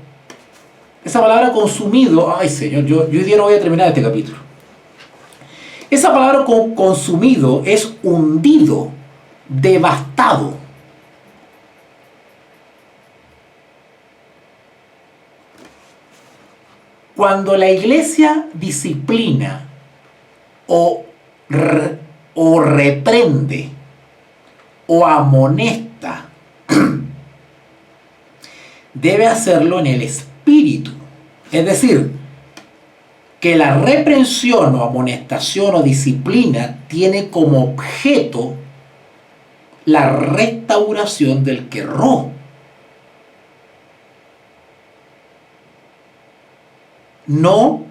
Esa palabra consumido, ay Señor, yo hoy día no voy a terminar este capítulo. Esa palabra consumido es hundido, devastado. Cuando la iglesia disciplina o reprende o amonesta, debe hacerlo en el espíritu. Es decir, que la reprensión o amonestación o disciplina tiene como objeto la restauración del que erró. no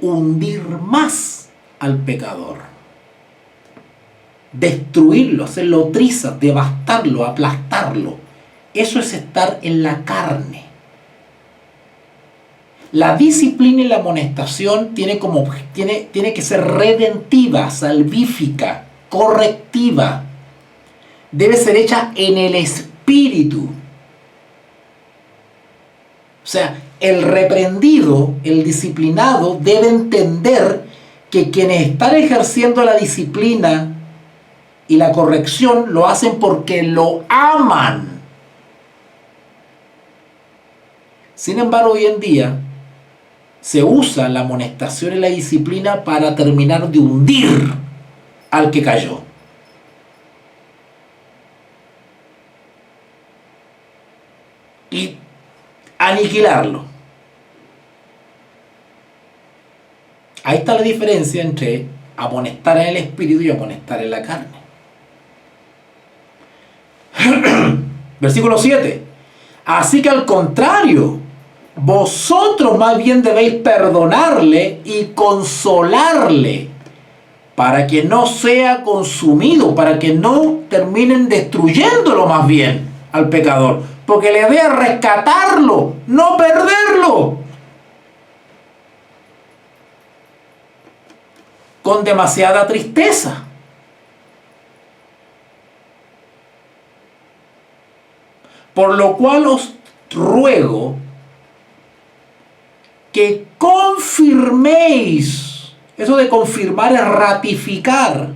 hundir más al pecador, destruirlo, hacerlo trizas, devastarlo, aplastarlo. Eso es estar en la carne. La disciplina y la amonestación tiene que ser redentiva, salvífica, correctiva. Debe ser hecha en el espíritu. O sea, el reprendido, el disciplinado, debe entender que quienes están ejerciendo la disciplina y la corrección lo hacen porque lo aman. Sin embargo, hoy en día se usa la amonestación y la disciplina para terminar de hundir al que cayó. Y aniquilarlo. Ahí está la diferencia entre amonestar en el espíritu y amonestar en la carne. Versículo 7. Así que al contrario, vosotros más bien debéis perdonarle y consolarle para que no sea consumido, para que no terminen destruyéndolo más bien al pecador, porque la idea es rescatarlo, no perderlo. Con demasiada tristeza. Por lo cual os ruego que confirméis, eso de confirmar es ratificar,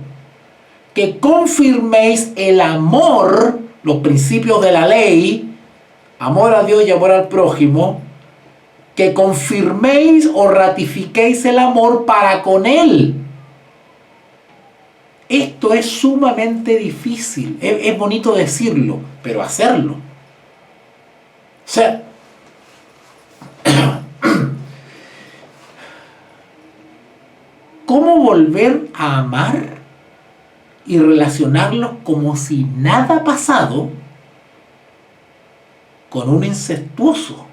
que confirméis el amor, los principios de la ley, amor a Dios y amor al prójimo, que confirméis o ratifiquéis el amor para con Él. Esto es sumamente difícil, es bonito decirlo, pero hacerlo. O sea, ¿cómo volver a amar y relacionarlos como si nada ha pasado con un incestuoso,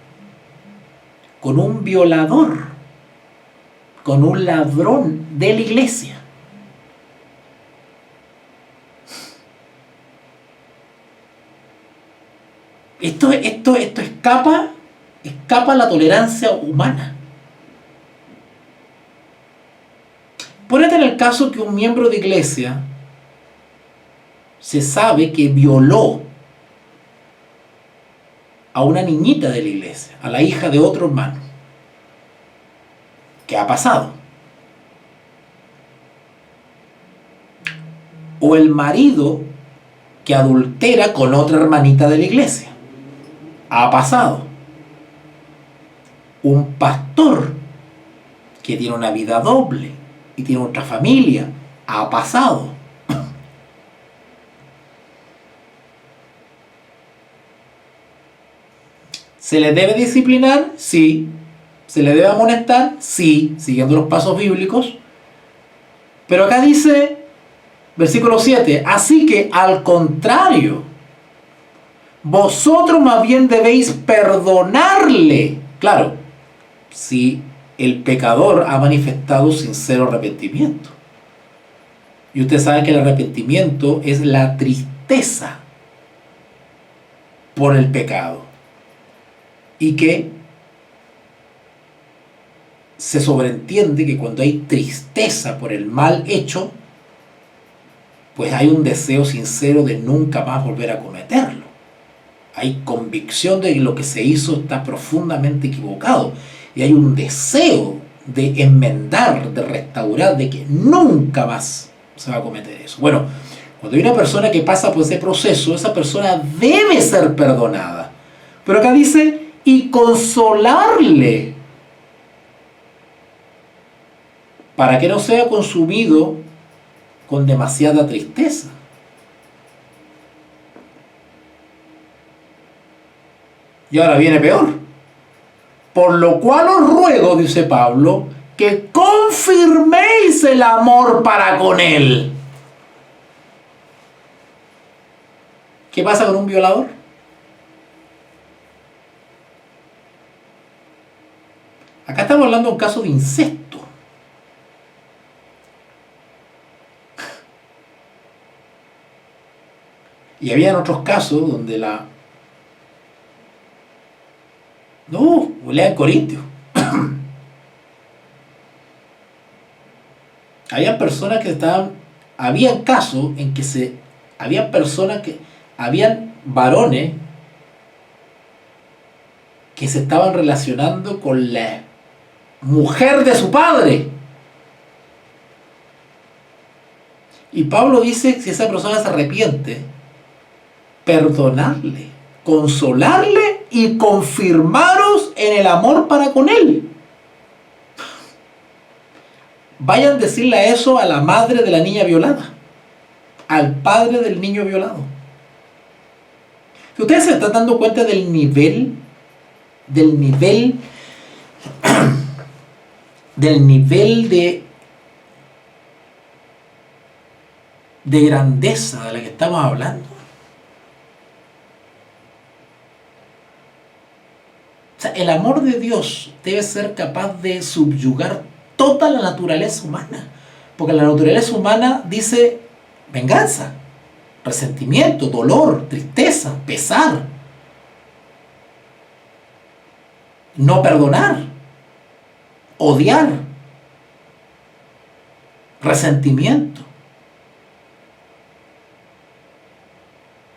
con un violador, con un ladrón de la iglesia? Esto escapa a la tolerancia humana. Ponete en el caso que un miembro de iglesia se sabe que violó a una niñita de la iglesia, a la hija de otro hermano. ¿Qué ha pasado? O el marido que adultera con otra hermanita de la iglesia. Ha pasado. Un pastor que tiene una vida doble y tiene otra familia. Ha pasado. ¿Se le debe disciplinar? Sí. ¿Se le debe amonestar? Sí, siguiendo los pasos bíblicos. Pero acá dice, versículo 7, así que al contrario, vosotros más bien debéis perdonarle. Claro, si el pecador ha manifestado sincero arrepentimiento. Y usted sabe que el arrepentimiento es la tristeza por el pecado. Y que se sobreentiende que cuando hay tristeza por el mal hecho, pues hay un deseo sincero de nunca más volver a cometerlo. Hay convicción de que lo que se hizo está profundamente equivocado. Y hay un deseo de enmendar, de restaurar, de que nunca más se va a cometer eso. Bueno, cuando hay una persona que pasa por ese proceso, esa persona debe ser perdonada. Pero acá dice, y consolarle, para que no sea consumido con demasiada tristeza. Y ahora viene peor. Por lo cual os ruego, dice Pablo, que confirméis el amor para con él. ¿Qué pasa con un violador? Acá estamos hablando de un caso de incesto. Y había otros casos donde No, lean Corintios. Había personas que estaban... Había casos en que había personas que... Habían varones que se estaban relacionando con la mujer de su padre. Y Pablo dice que si esa persona se arrepiente, perdonarle, consolarle y confirmaros en el amor para con él. Vayan a decirle eso a la madre de la niña violada, al padre del niño violado. Si ustedes se están dando cuenta del nivel de grandeza de la que estamos hablando. O sea, el amor de Dios debe ser capaz de subyugar toda la naturaleza humana, porque la naturaleza humana dice venganza, resentimiento, dolor, tristeza, pesar, no perdonar, odiar, resentimiento.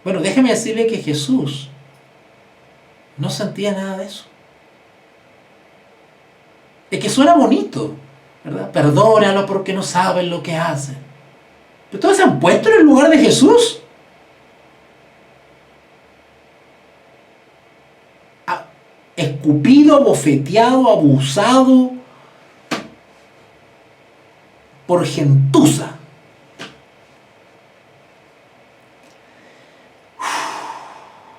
Bueno, déjeme decirle que Jesús no sentía nada de eso. Es que suena bonito, ¿verdad? Perdónalo porque no saben lo que hacen. ¿Pero todos se han puesto en el lugar de Jesús? Escupido, bofeteado, abusado por gentuza.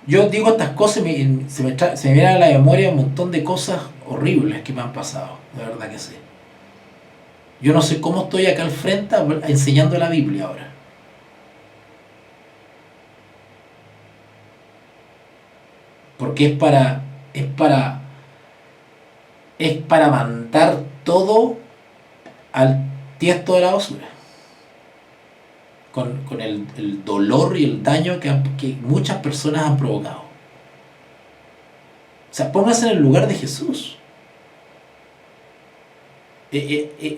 Yo digo estas cosas y se me viene a la memoria un montón de cosas horribles que me han pasado, de verdad que sí. Yo no sé cómo estoy acá al frente enseñando la Biblia ahora. Porque es para mandar todo al tiesto de la basura. Con el dolor y el daño que muchas personas han provocado. O sea, póngase en el lugar de Jesús.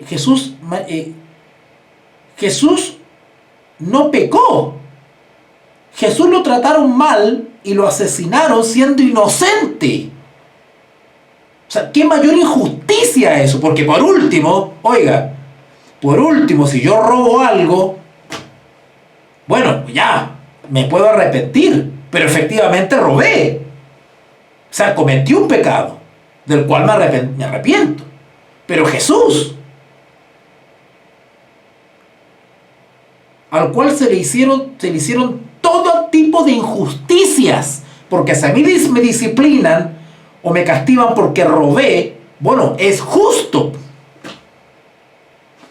Jesús no pecó. Jesús lo trataron mal y lo asesinaron siendo inocente. O sea, ¿qué mayor injusticia eso? Porque por último, si yo robo algo, bueno, ya, me puedo arrepentir, pero efectivamente robé. O sea, cometí un pecado, del cual me arrepiento. Pero Jesús, al cual se le hicieron todo tipo de injusticias, porque si a mí me disciplinan o me castigan porque robé, bueno, es justo.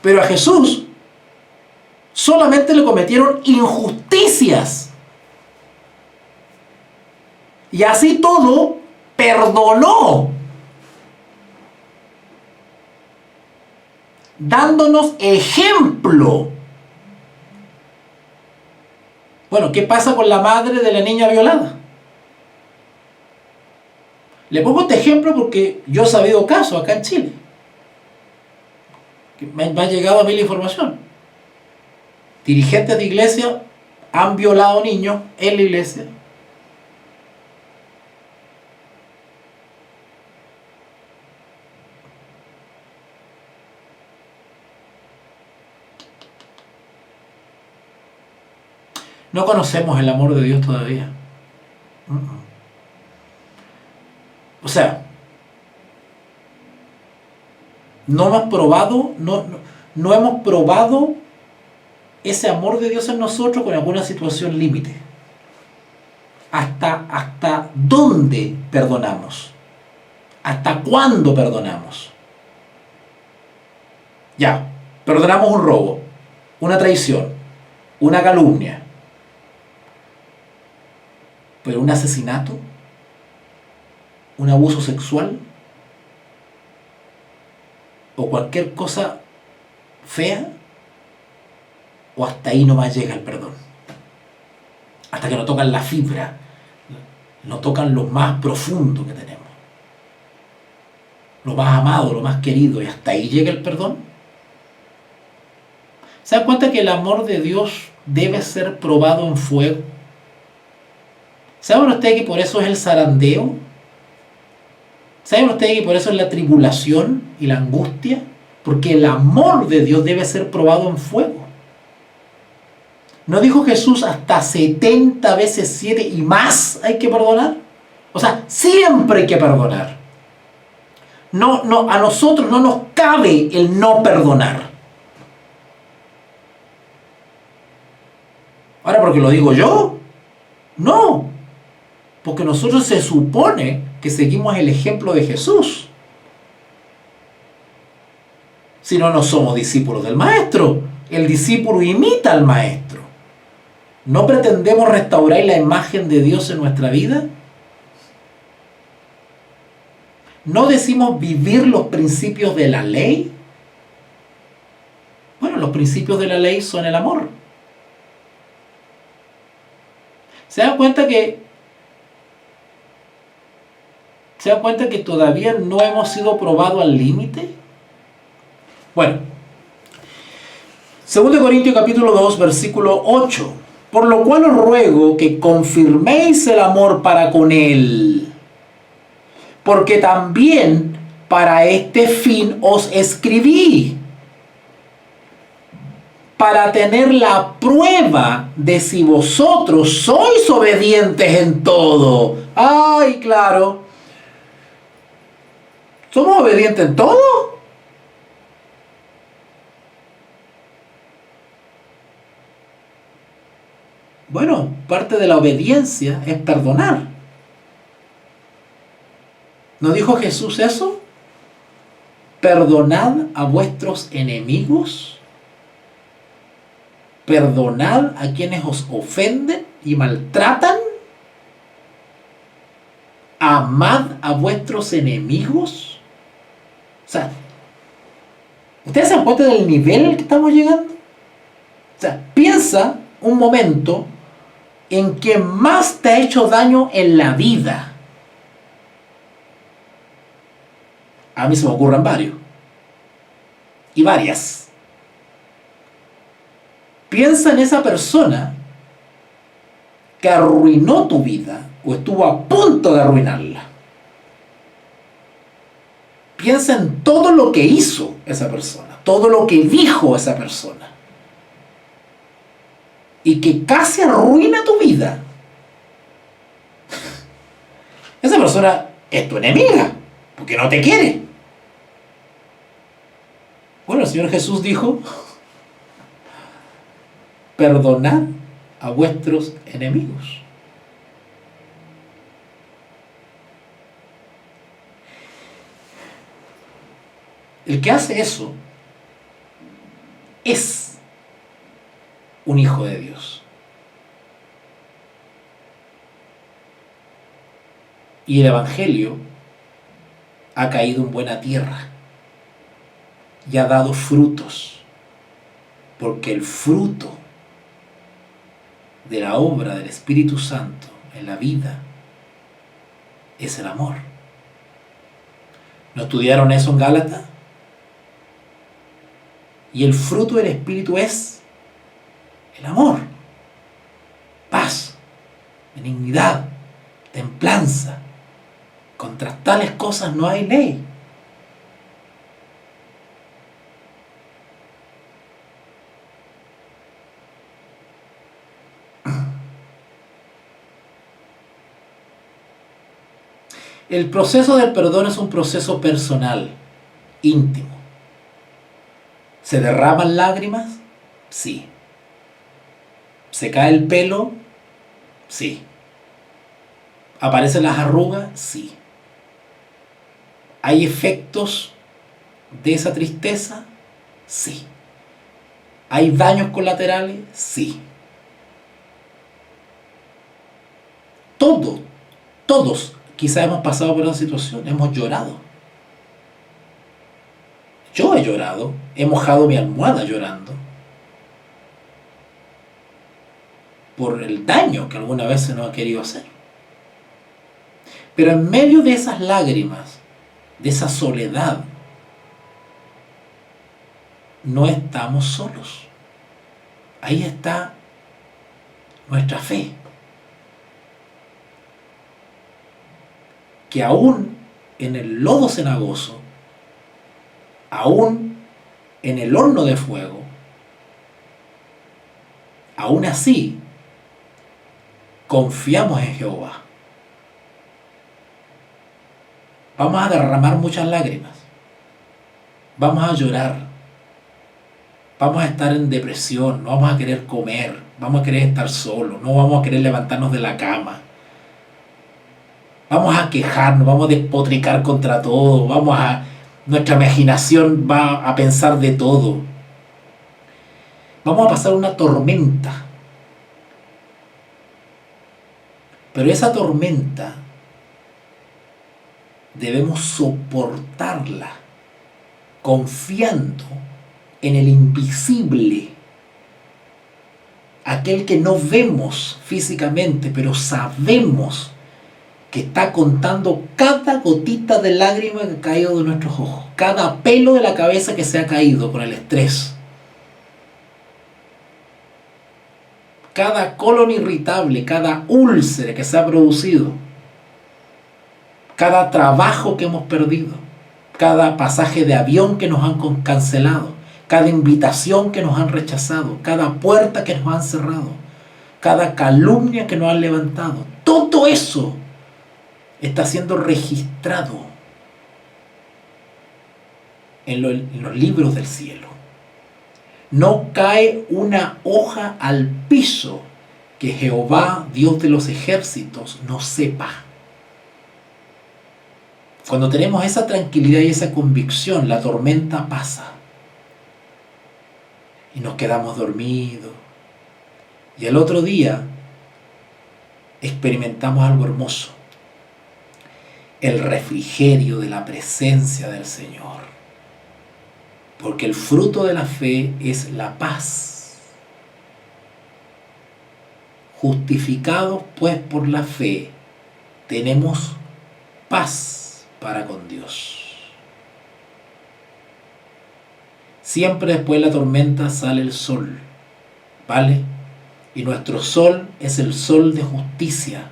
Pero a Jesús solamente le cometieron injusticias. Y así todo, perdonó, dándonos ejemplo. Bueno, ¿qué pasa con la madre de la niña violada? Le pongo este ejemplo porque yo he sabido casos acá en Chile. Me ha llegado a mí la información. Dirigentes de iglesia han violado niños en la iglesia. No conocemos el amor de Dios todavía. O sea, no hemos probado ese amor de Dios en nosotros con alguna situación límite. ¿Hasta dónde perdonamos? ¿Hasta cuándo perdonamos? Ya, perdonamos un robo, una traición, una calumnia. Pero un asesinato, un abuso sexual, o cualquier cosa fea, o hasta ahí nomás llega el perdón. Hasta que no tocan la fibra, no tocan lo más profundo que tenemos, lo más amado, lo más querido, y hasta ahí llega el perdón. ¿Se dan cuenta que el amor de Dios debe ser probado en fuego? ¿Saben ustedes que por eso es el zarandeo? ¿Saben ustedes que por eso es la tribulación y la angustia? Porque el amor de Dios debe ser probado en fuego. ¿No dijo Jesús hasta 70 veces 7 y más hay que perdonar? O sea, siempre hay que perdonar. No, a nosotros no nos cabe el no perdonar. Ahora, ¿porque lo digo yo? No. Porque nosotros se supone que seguimos el ejemplo de Jesús. Si no, no somos discípulos del Maestro. El discípulo imita al Maestro. ¿No pretendemos restaurar la imagen de Dios en nuestra vida? ¿No decimos vivir los principios de la ley? Bueno, los principios de la ley son el amor. ¿Se dan cuenta que todavía no hemos sido probados al límite? Bueno, 2 Corintios capítulo 2, versículo 8. Por lo cual os ruego que confirméis el amor para con él, porque también para este fin os escribí, para tener la prueba de si vosotros sois obedientes en todo. ¡Ay, claro! ¿Somos obedientes en todo? Bueno, parte de la obediencia es perdonar. ¿No dijo Jesús eso? Perdonad a vuestros enemigos. Perdonad a quienes os ofenden y maltratan. Amad a vuestros enemigos. O sea, ¿ustedes se dan cuenta del nivel al que estamos llegando? O sea, piensa un momento en que más te ha hecho daño en la vida. A mí se me ocurren varios. Y varias. Piensa en esa persona que arruinó tu vida o estuvo a punto de arruinarla. Piensa en todo lo que hizo esa persona, todo lo que dijo esa persona, y que casi arruina tu vida. Esa persona es tu enemiga, porque no te quiere. Bueno, el Señor Jesús dijo: perdonad a vuestros enemigos. El que hace eso es un hijo de Dios. Y el Evangelio ha caído en buena tierra y ha dado frutos, porque el fruto de la obra del Espíritu Santo en la vida es el amor. ¿No estudiaron eso en Gálatas? Y el fruto del Espíritu es el amor, paz, benignidad, templanza. Contra tales cosas no hay ley. El proceso del perdón es un proceso personal, íntimo. ¿Se derraman lágrimas? Sí. ¿Se cae el pelo? Sí. ¿Aparecen las arrugas? Sí. ¿Hay efectos de esa tristeza? Sí. ¿Hay daños colaterales? Sí. Todos quizás hemos pasado por esa situación, hemos llorado. Yo he llorado, he mojado mi almohada llorando por el daño que alguna vez se nos ha querido hacer. Pero en medio de esas lágrimas, de esa soledad, no estamos solos. Ahí está nuestra fe, que aún en el lodo cenagoso, aún en el horno de fuego, aún así confiamos en Jehová. Vamos a derramar muchas lágrimas, vamos a llorar, vamos a estar en depresión, no vamos a querer comer, vamos a querer estar solos, no vamos a querer levantarnos de la cama, vamos a quejarnos, vamos a despotricar contra todo, nuestra imaginación va a pensar de todo. Vamos a pasar una tormenta. Pero esa tormenta debemos soportarla confiando en el invisible, aquel que no vemos físicamente, pero sabemos que está contando cada gotita de lágrima que ha caído de nuestros ojos, cada pelo de la cabeza que se ha caído por el estrés, cada colon irritable, cada úlcera que se ha producido, cada trabajo que hemos perdido, cada pasaje de avión que nos han cancelado, cada invitación que nos han rechazado, cada puerta que nos han cerrado, cada calumnia que nos han levantado. Todo eso está siendo registrado en los libros del cielo. No cae una hoja al piso que Jehová, Dios de los ejércitos, no sepa. Cuando tenemos esa tranquilidad y esa convicción, la tormenta pasa y nos quedamos dormidos. Y el otro día experimentamos algo hermoso: el refrigerio de la presencia del Señor. Porque el fruto de la fe es la paz. Justificados pues por la fe, tenemos paz para con Dios. Siempre después de la tormenta sale el sol, ¿vale? Y nuestro sol es el sol de justicia.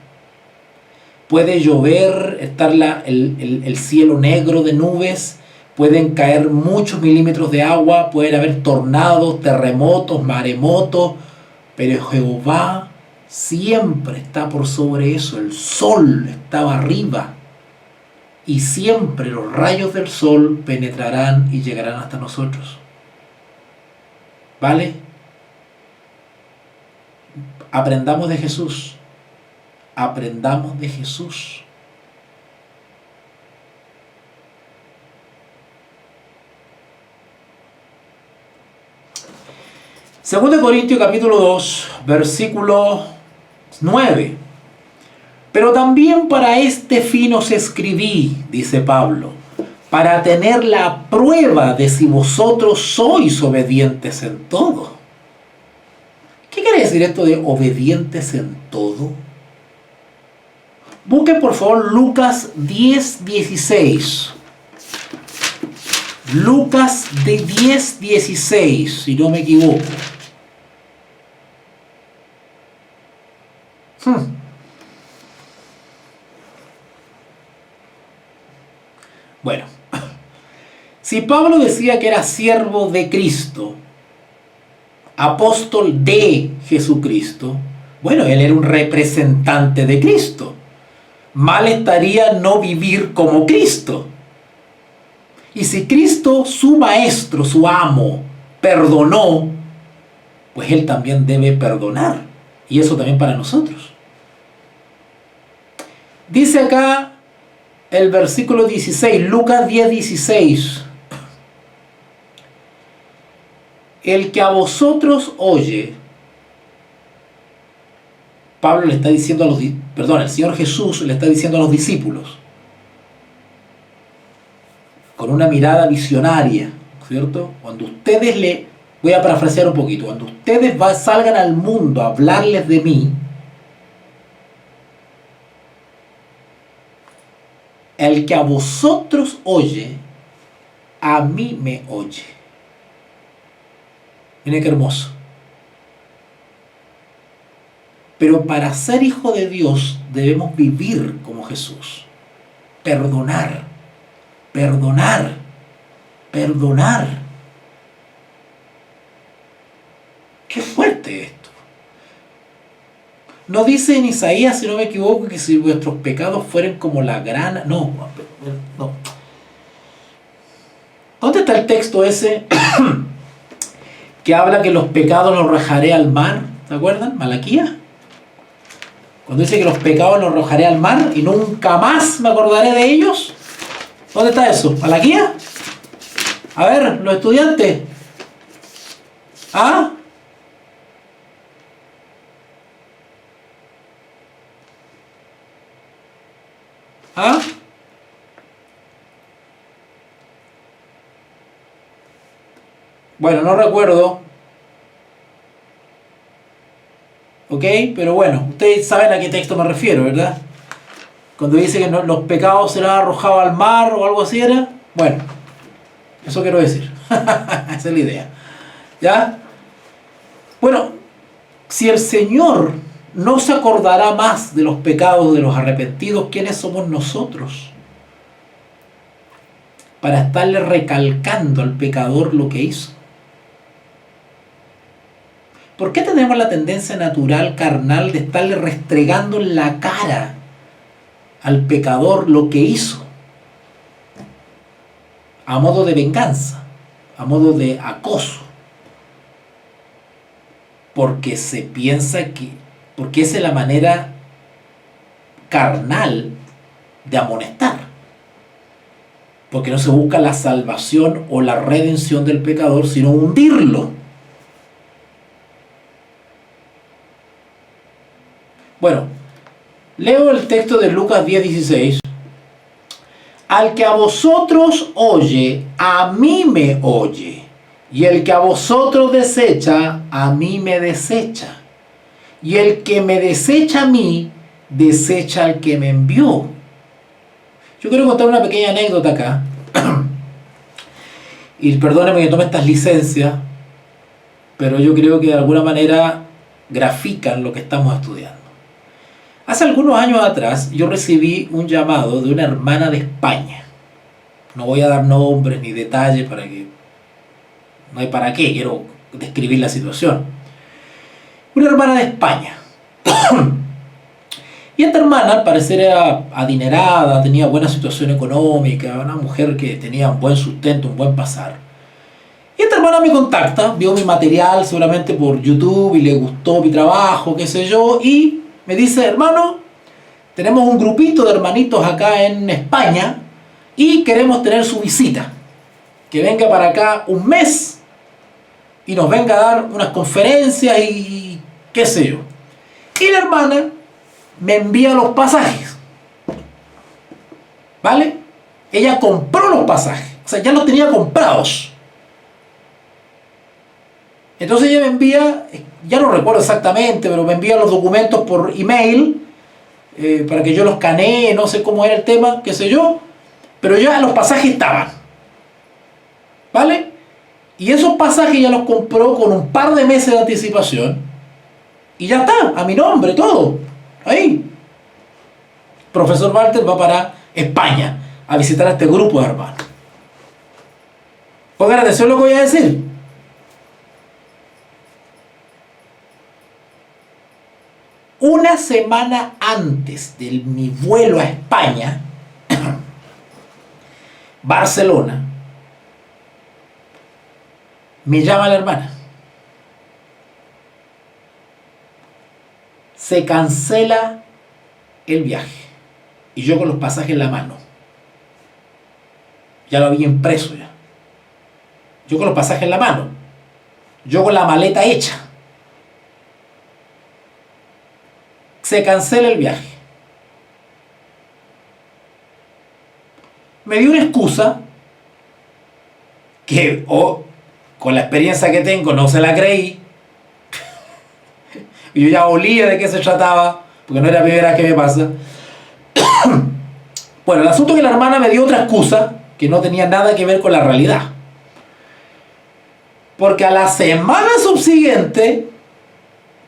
Puede llover, estar el cielo negro de nubes, pueden caer muchos milímetros de agua, pueden haber tornados, terremotos, maremotos, pero Jehová siempre está por sobre eso. El sol estaba arriba y siempre los rayos del sol penetrarán y llegarán hasta nosotros. ¿Vale? Aprendamos de Jesús. Aprendamos de Jesús. Segundo de Corintios capítulo 2, versículo 9. Pero también para este fin os escribí, dice Pablo, para tener la prueba de si vosotros sois obedientes en todo. ¿Qué quiere decir esto de obedientes en todo? Busque por favor Lucas 10:16. Lucas de 10:16, si no me equivoco. Bueno, si Pablo decía que era siervo de Cristo, apóstol de Jesucristo, bueno, él era un representante de Cristo. Mal estaría no vivir como Cristo. Y si Cristo, su maestro, su amo, perdonó, pues él también debe perdonar. Y eso también para nosotros. Dice acá el versículo 16, Lucas 10:16. El que a vosotros oye, Pablo le está diciendo a el Señor Jesús le está diciendo a los discípulos, con una mirada visionaria, ¿cierto? Cuando ustedes voy a parafrasear un poquito, cuando ustedes salgan al mundo a hablarles de mí, el que a vosotros oye, a mí me oye. Miren qué hermoso. Pero para ser hijo de Dios debemos vivir como Jesús. Perdonar, perdonar, perdonar. Qué fuerte esto. No dice en Isaías, si no me equivoco, que si vuestros pecados fueren como la grana. No, no. ¿Dónde está el texto ese que habla que los pecados los arrojaré al mar? ¿Se acuerdan? Malaquías. Cuando dice que los pecados los arrojaré al mar y nunca más me acordaré de ellos. ¿Dónde está eso? ¿Malaquías? A ver, los estudiantes. ¿Ah? ¿Ah? Bueno, no recuerdo. ¿Ok? Pero bueno, ustedes saben a qué texto me refiero, ¿verdad? Cuando dice que los pecados serán arrojados al mar o algo así era. Bueno, eso quiero decir. Esa es la idea. ¿Ya? Bueno, si el Señor no se acordará más de los pecados de los arrepentidos, ¿quiénes somos nosotros? Para estarle recalcando al pecador lo que hizo. ¿Por qué tenemos la tendencia natural, carnal, de estarle restregando en la cara al pecador lo que hizo? A modo de venganza, a modo de acoso. Porque se piensa porque esa es la manera carnal de amonestar. Porque no se busca la salvación o la redención del pecador, sino hundirlo. Bueno, leo el texto de Lucas 10:16. Al que a vosotros oye, a mí me oye. Y el que a vosotros desecha, a mí me desecha. Y el que me desecha a mí, desecha al que me envió. Yo quiero contar una pequeña anécdota acá. Y perdónenme que tome estas licencias, pero yo creo que de alguna manera grafican lo que estamos estudiando. Hace algunos años atrás yo recibí un llamado de una hermana de España. No voy a dar nombres ni detalles para que... No hay para qué, quiero describir la situación. Una hermana de España. Y esta hermana al parecer era adinerada, tenía buena situación económica, una mujer que tenía un buen sustento, un buen pasar. Y esta hermana me contacta, vio mi material seguramente por YouTube y le gustó mi trabajo, qué sé yo, y me dice: hermano, tenemos un grupito de hermanitos acá en España y queremos tener su visita. Que venga para acá un mes y nos venga a dar unas conferencias y qué sé yo. Y la hermana me envía los pasajes. ¿Vale? Ella compró los pasajes. O sea, ya los tenía comprados. Entonces ella me envía, ya no recuerdo exactamente, pero me envía los documentos por email para que yo los escanee, no sé cómo era el tema, qué sé yo. Pero ya los pasajes estaban. ¿Vale? Y esos pasajes ya los compró con un par de meses de anticipación. Y ya está, a mi nombre, todo. Ahí. Profesor Walter va para España a visitar a este grupo de hermanos. Pongan atención a lo que voy a decir. Una semana antes de mi vuelo a España, Barcelona, me llama la hermana. Se cancela el viaje. Y yo con los pasajes en la mano. Ya lo había impreso ya. Yo con los pasajes en la mano. Yo con la maleta hecha. Se cancela el viaje. Me dio una excusa que con la experiencia que tengo no se la creí. Y yo ya olía de qué se trataba, porque no era la primera vez que me pasa. Bueno, el asunto es que la hermana me dio otra excusa que no tenía nada que ver con la realidad. Porque a la semana subsiguiente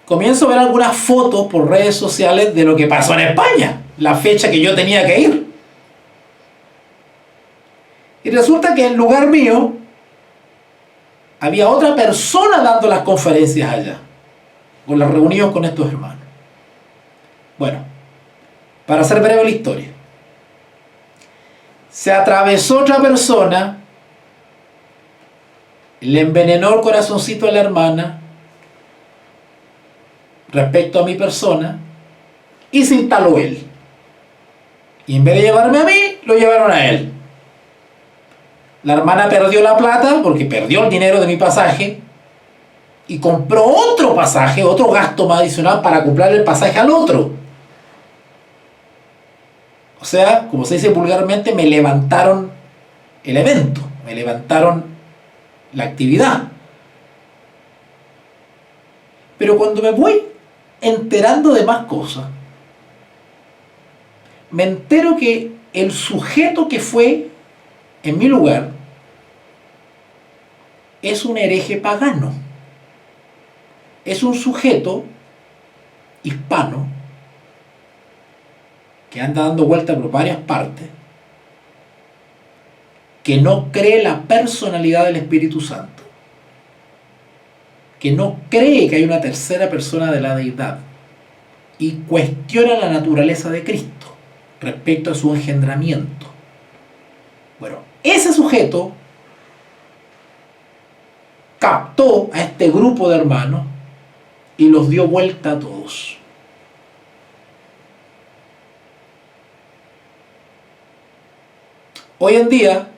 comienzo a ver algunas fotos por redes sociales de lo que pasó en España, la fecha que yo tenía que ir. Y resulta que en lugar mío había otra persona dando las conferencias allá, con las reuniones con estos hermanos. Bueno, para hacer breve la historia, se atravesó otra persona, le envenenó el corazoncito a la hermana respecto a mi persona y se instaló él. Y en vez de llevarme a mí, lo llevaron a él. La hermana perdió la plata porque perdió el dinero de mi pasaje y compró otro pasaje, otro gasto más adicional para comprar el pasaje al otro. O sea, como se dice vulgarmente, me levantaron el evento, me levantaron la actividad. Pero cuando me voy enterando de más cosas, me entero que el sujeto que fue en mi lugar es un hereje pagano. Es un sujeto hispano que anda dando vueltas por varias partes, que no cree la personalidad del Espíritu Santo, que no cree que hay una tercera persona de la deidad y cuestiona la naturaleza de Cristo respecto a su engendramiento. Bueno, ese sujeto captó a este grupo de hermanos y los dio vuelta a todos. Hoy en día,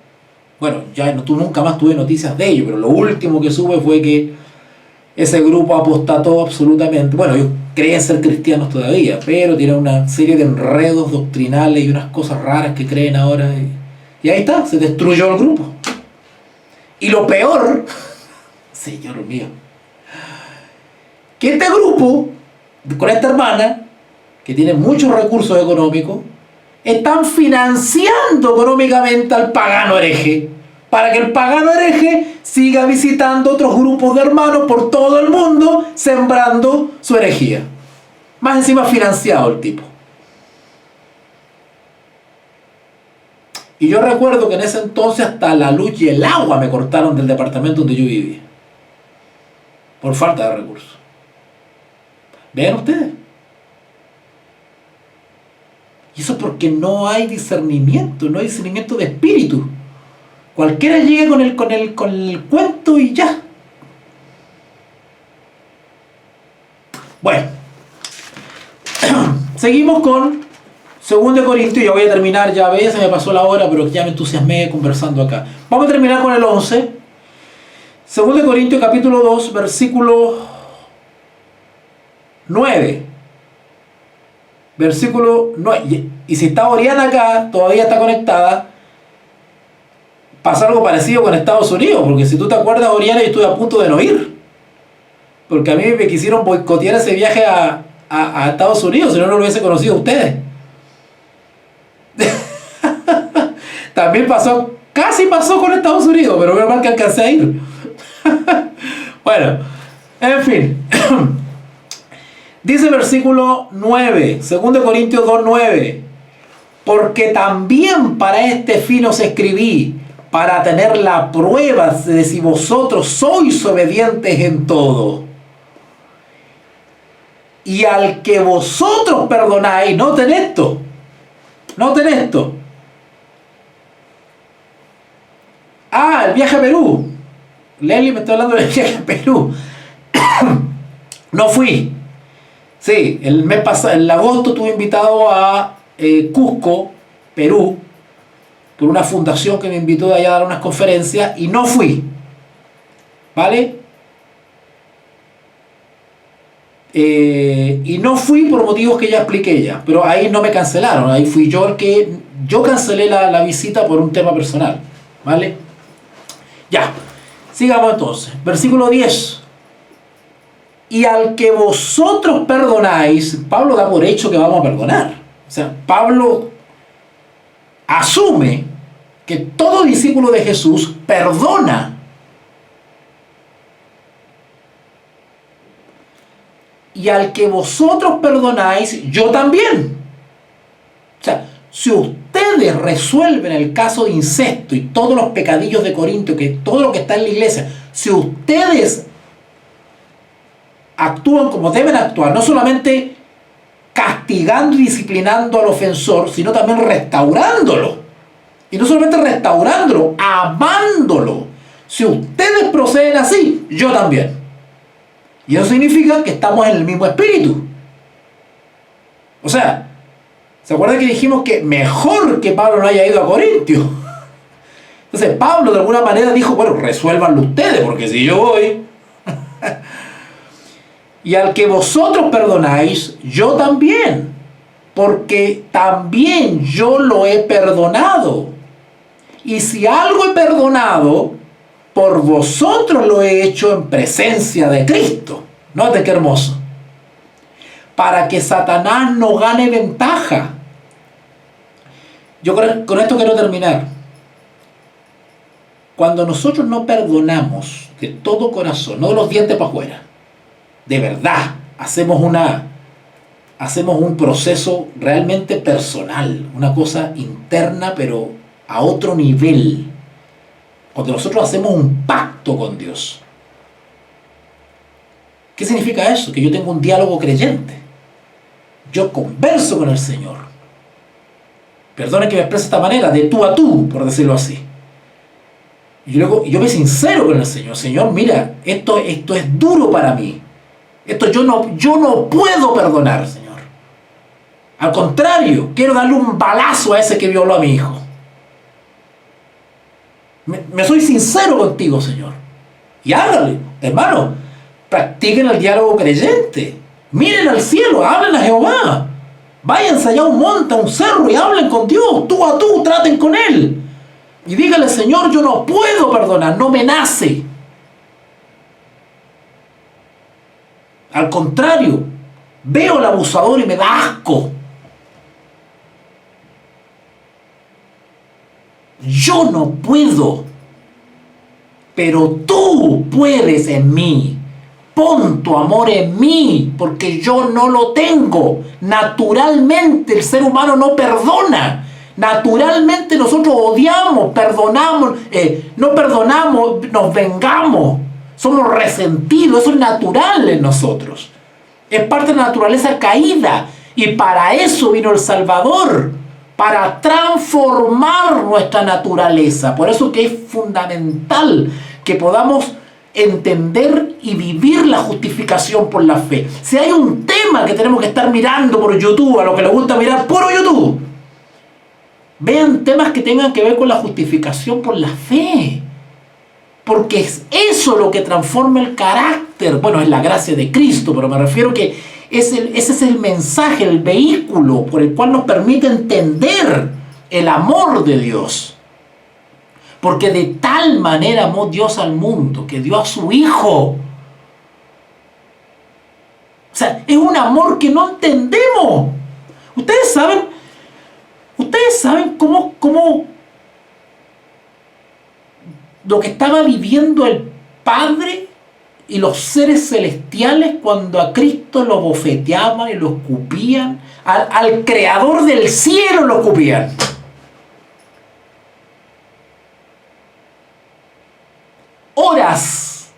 bueno, ya no, nunca más tuve noticias de ello, pero lo último que supe fue que ese grupo apostató absolutamente. Bueno, ellos creen ser cristianos todavía, pero tienen una serie de enredos doctrinales y unas cosas raras que creen ahora. Y ahí está, se destruyó el grupo. Y lo peor, Señor mío, que este grupo, con esta hermana, que tiene muchos recursos económicos, están financiando económicamente al pagano hereje, para que el pagano hereje siga visitando otros grupos de hermanos por todo el mundo, sembrando su herejía. Más encima financiado el tipo. Y yo recuerdo que en ese entonces hasta la luz y el agua me cortaron del departamento donde yo vivía, por falta de recursos. Vean ustedes. Y eso porque no hay discernimiento, no hay discernimiento de espíritu. Cualquiera llega con el cuento y ya. Bueno, seguimos con 2 Corintios. Ya voy a terminar, ya veis, se me pasó la hora, pero ya me entusiasmé conversando acá. Vamos a terminar con el 11. 2 Corintios capítulo 2, versículo 9. Versículo 9. Y si está Oriana acá, todavía está conectada, pasa algo parecido con Estados Unidos, porque si tú te acuerdas, Oriana, yo estuve a punto de no ir, porque a mí me quisieron boicotear ese viaje a Estados Unidos, si no, no lo hubiese conocido a ustedes. También pasó, casi pasó con Estados Unidos, pero menos mal que alcancé a ir. Bueno, en fin. Dice versículo 9, 2 Corintios 2:9, porque también para este fin os escribí, para tener la prueba de si vosotros sois obedientes en todo. Y al que vosotros perdonáis, noten esto, el viaje a Perú. Leslie me está hablando del viaje a Perú. No fui. Sí, el mes pasado, en agosto, estuve invitado a Cusco, Perú, por una fundación que me invitó de allá a dar unas conferencias y no fui. ¿Vale? Y no fui por motivos que ya expliqué ya, pero ahí no me cancelaron, ahí fui yo el que yo cancelé la visita por un tema personal. ¿Vale? Ya, sigamos entonces. Versículo 10. Y al que vosotros perdonáis, Pablo da por hecho que vamos a perdonar. O sea, Pablo asume que todo discípulo de Jesús perdona. Y al que vosotros perdonáis, yo también. O sea, si ustedes resuelven el caso de incesto y todos los pecadillos de Corinto, que todo lo que está en la iglesia, si ustedes actúan como deben actuar, no solamente castigando y disciplinando al ofensor, sino también restaurándolo. Y no solamente restaurándolo, amándolo. Si ustedes proceden así, yo también. Y eso significa que estamos en el mismo espíritu. O sea, ¿se acuerdan que dijimos que mejor que Pablo no haya ido a Corintio? Entonces Pablo de alguna manera dijo, bueno, resuélvanlo ustedes, porque si yo voy... Y al que vosotros perdonáis, yo también, porque también yo lo he perdonado. Y si algo he perdonado, por vosotros lo he hecho en presencia de Cristo. Note qué hermoso. Para que Satanás no gane ventaja. Yo con esto quiero terminar. Cuando nosotros no perdonamos de todo corazón, no de los dientes para afuera, de verdad, hacemos un proceso realmente personal, una cosa interna, pero a otro nivel. Cuando nosotros hacemos un pacto con Dios. ¿Qué significa eso? Que yo tengo un diálogo creyente. Yo converso con el Señor. Perdone que me exprese de esta manera, de tú a tú, por decirlo así. Y luego yo me sincero con el Señor. Señor, mira, esto es duro para mí. Esto yo no puedo perdonar, Señor. Al contrario, quiero darle un balazo a ese que violó a mi hijo. Me soy sincero contigo, Señor. Y hágale, hermano. Practiquen el diálogo creyente. Miren al cielo, hablen a Jehová. Váyanse allá a un monte, a un cerro y hablen con Dios. Tú a tú, traten con Él. Y dígale, Señor, yo no puedo perdonar, no me nace. Al contrario, veo al abusador y me da asco. Yo no puedo, pero tú puedes en mí. Pon tu amor en mí, porque yo no lo tengo. Naturalmente el ser humano no perdona. Naturalmente nosotros odiamos, perdonamos, no perdonamos, nos vengamos. Somos resentidos, eso es natural en nosotros. Es parte de la naturaleza caída. Y para eso vino el Salvador. Para transformar nuestra naturaleza. Por eso que es fundamental que podamos entender y vivir la justificación por la fe. Si hay un tema que tenemos que estar mirando por YouTube, a los que les gusta mirar puro YouTube, vean temas que tengan que ver con la justificación por la fe. Porque es eso lo que transforma el carácter. Bueno, es la gracia de Cristo, pero me refiero que ese es el mensaje, el vehículo por el cual nos permite entender el amor de Dios. Porque de tal manera amó Dios al mundo, que dio a su Hijo. O sea, es un amor que no entendemos. Ustedes saben cómo lo que estaba viviendo el Padre y los seres celestiales cuando a Cristo lo bofeteaban y lo escupían, al Creador del cielo lo escupían. Horas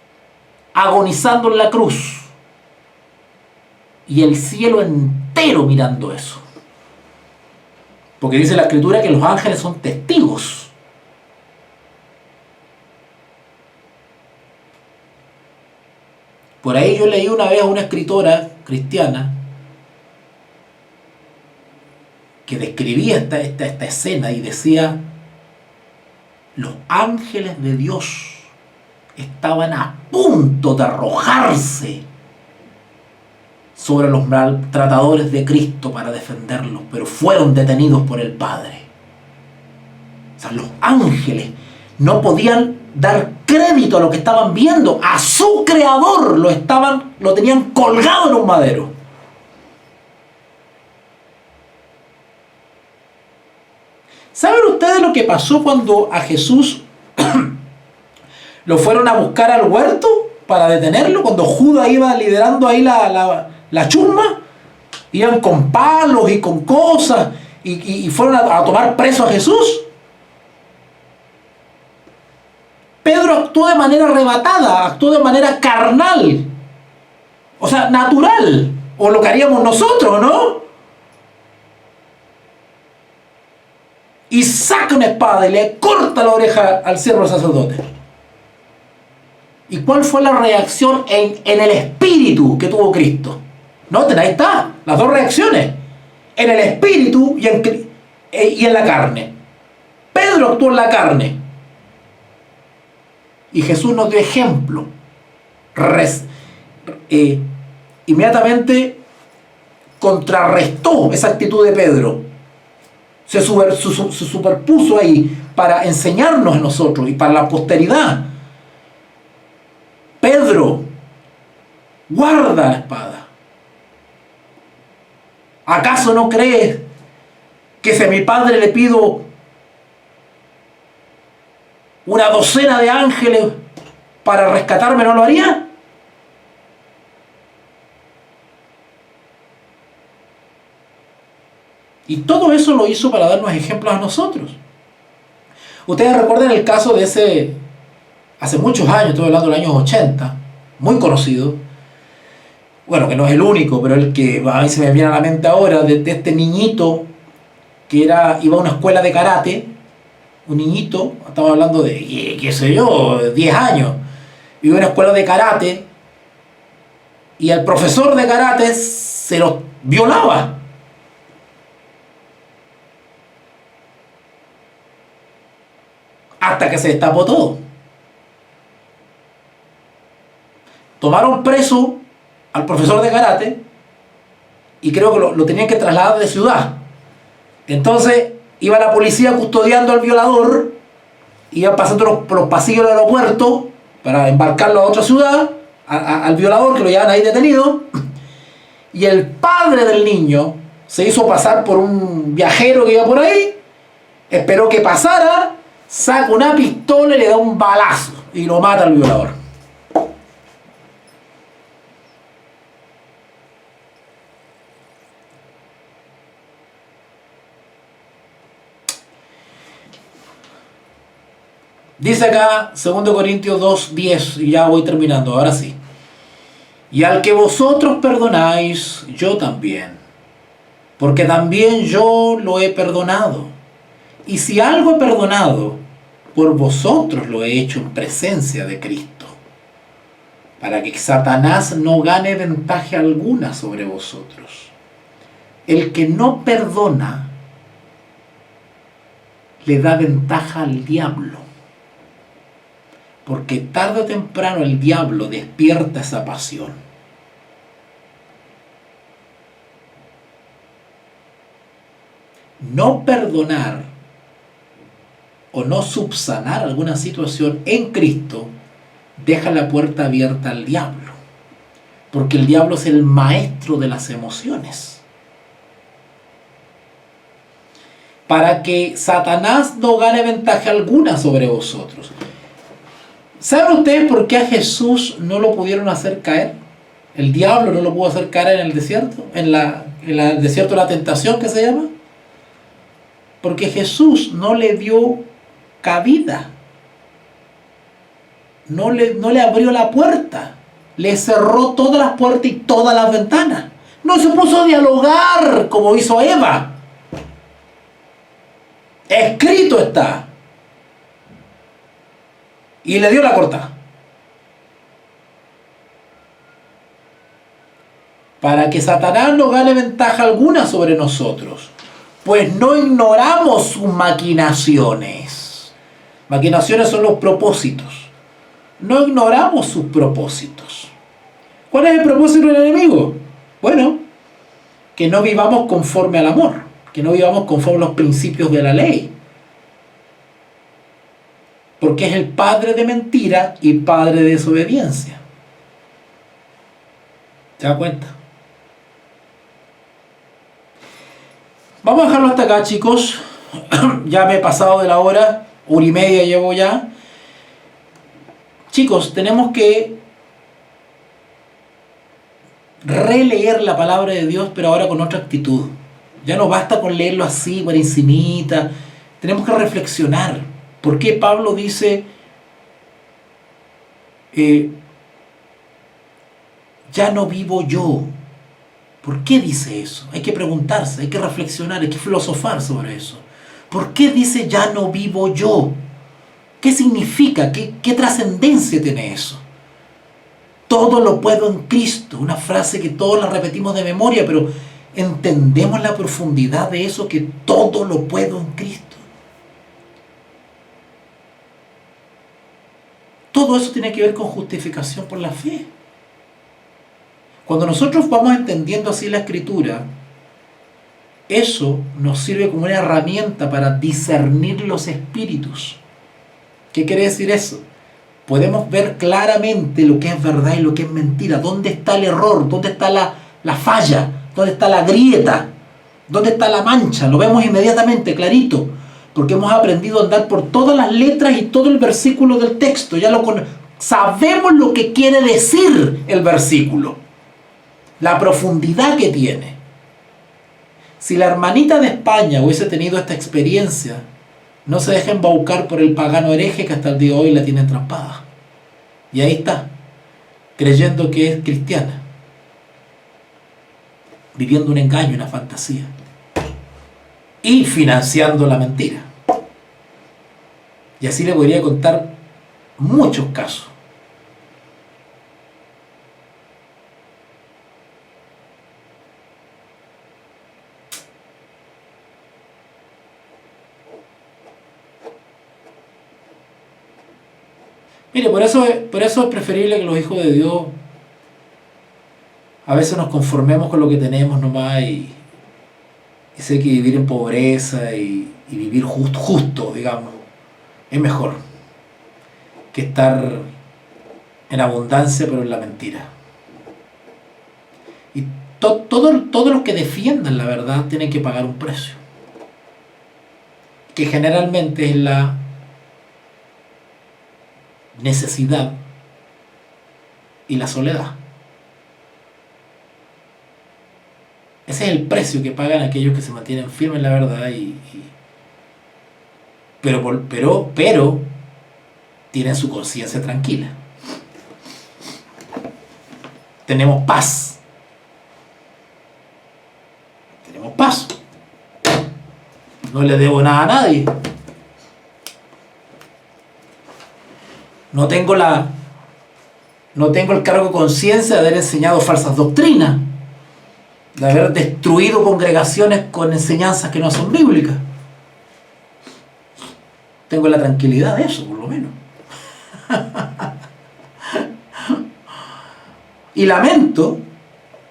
agonizando en la cruz y el cielo entero mirando eso. Porque dice la Escritura que los ángeles son testigos. Por ahí yo leí una vez a una escritora cristiana que describía esta escena y decía: los ángeles de Dios estaban a punto de arrojarse sobre los maltratadores de Cristo para defenderlos, pero fueron detenidos por el Padre. O sea, los ángeles no podían dar crédito a lo que estaban viendo. A su creador lo tenían colgado en un madero. ¿Saben ustedes lo que pasó cuando a Jesús lo fueron a buscar al huerto para detenerlo? Cuando Judas iba liderando ahí la chusma, iban con palos y con cosas y fueron a tomar preso a Jesús. Pedro actuó de manera arrebatada, actuó de manera carnal, o sea, natural, o lo que haríamos nosotros, ¿no? Y saca una espada y le corta la oreja al siervo sacerdote. ¿Y cuál fue la reacción en el espíritu que tuvo Cristo? Noten, ahí está, las dos reacciones. En el espíritu y en la carne. Pedro actuó en la carne. Y Jesús nos dio ejemplo. Inmediatamente contrarrestó esa actitud de Pedro. Se superpuso ahí para enseñarnos a nosotros y para la posteridad. Pedro, guarda la espada. ¿Acaso no crees que si a mi Padre le pido una docena de ángeles para rescatarme, no lo haría? Y todo eso lo hizo para darnos ejemplos a nosotros. Ustedes recuerdan el caso de hace muchos años, estoy hablando de los años 80, muy conocido. Bueno, que no es el único, pero el que a mí se me viene a la mente ahora, de este niñito que iba a una escuela de karate. Un niñito, estamos hablando de, qué sé yo, 10 años, iba a una escuela de karate y al profesor de karate se lo violaba. Hasta que se destapó todo. Tomaron preso al profesor de karate y creo que lo tenían que trasladar de ciudad. Entonces iba la policía custodiando al violador, iban pasando por los pasillos del aeropuerto para embarcarlo a otra ciudad, al violador que lo llevaban ahí detenido, y el padre del niño se hizo pasar por un viajero que iba por ahí, esperó que pasara, saca una pistola y le da un balazo y lo mata al violador. Dice acá 2 Corintios 2:10, y ya voy terminando, ahora sí. Y al que vosotros perdonáis, yo también, porque también yo lo he perdonado. Y si algo he perdonado, por vosotros lo he hecho en presencia de Cristo, para que Satanás no gane ventaja alguna sobre vosotros. El que no perdona, le da ventaja al diablo. Porque tarde o temprano el diablo despierta esa pasión. No perdonar o no subsanar alguna situación en Cristo deja la puerta abierta al diablo. Porque el diablo es el maestro de las emociones. Para que Satanás no gane ventaja alguna sobre vosotros. ¿Saben ustedes por qué a Jesús no lo pudieron hacer caer? El diablo no lo pudo hacer caer en el desierto, en el desierto de la tentación que se llama. Porque Jesús no le dio cabida. No le abrió la puerta. Le cerró todas las puertas y todas las ventanas. No se puso a dialogar como hizo Eva. Escrito está. Y le dio la cortada. Para que Satanás no gane ventaja alguna sobre nosotros. Pues no ignoramos sus maquinaciones. Maquinaciones son los propósitos. No ignoramos sus propósitos. ¿Cuál es el propósito del enemigo? Bueno, que no vivamos conforme al amor. Que no vivamos conforme a los principios de la ley. porque es el padre de mentira y padre de desobediencia. ¿Se da cuenta? Vamos a dejarlo hasta acá, chicos. Ya me he pasado de la hora, 1:30 llevo ya. Chicos, tenemos que releer la palabra de Dios, pero ahora con otra actitud. Ya no basta con leerlo así, por encimita. Tenemos que reflexionar. ¿Por qué Pablo dice ya no vivo yo? ¿Por qué dice eso? Hay que preguntarse, hay que reflexionar, hay que filosofar sobre eso. ¿Por qué dice ya no vivo yo? ¿Qué significa? ¿Qué trascendencia tiene eso? Todo lo puedo en Cristo. Una frase que todos la repetimos de memoria, pero ¿entendemos la profundidad de eso? Que todo lo puedo en Cristo. Todo eso tiene que ver con justificación por la fe. Cuando nosotros vamos entendiendo así la Escritura, eso nos sirve como una herramienta para discernir los espíritus. ¿Qué quiere decir eso? Podemos ver claramente lo que es verdad y lo que es mentira. ¿Dónde está el error? ¿Dónde está la falla? ¿Dónde está la grieta? ¿Dónde está la mancha? Lo vemos inmediatamente, clarito. Porque hemos aprendido a andar por todas las letras y todo el versículo del texto. Sabemos lo que quiere decir el versículo. La profundidad que tiene. Si la hermanita de España hubiese tenido esta experiencia, no se deja embaucar por el pagano hereje que hasta el día de hoy la tiene atrapada. Y ahí está, creyendo que es cristiana, viviendo un engaño, una fantasía, y financiando la mentira. Y así le podría contar muchos casos. Mire, por eso es preferible que los hijos de Dios a veces nos conformemos con lo que tenemos nomás y sé que vivir en pobreza y vivir justo, digamos, es mejor que estar en abundancia pero en la mentira. Y todos los que defiendan la verdad tienen que pagar un precio, que generalmente es la necesidad y la soledad. Ese es el precio que pagan aquellos que se mantienen firmes en la verdad pero tienen su conciencia tranquila. Tenemos paz. No le debo nada a nadie. No tengo el cargo de conciencia de haber enseñado falsas doctrinas, de haber destruido congregaciones con enseñanzas que no son bíblicas. Tengo la tranquilidad de eso, por lo menos. Y lamento,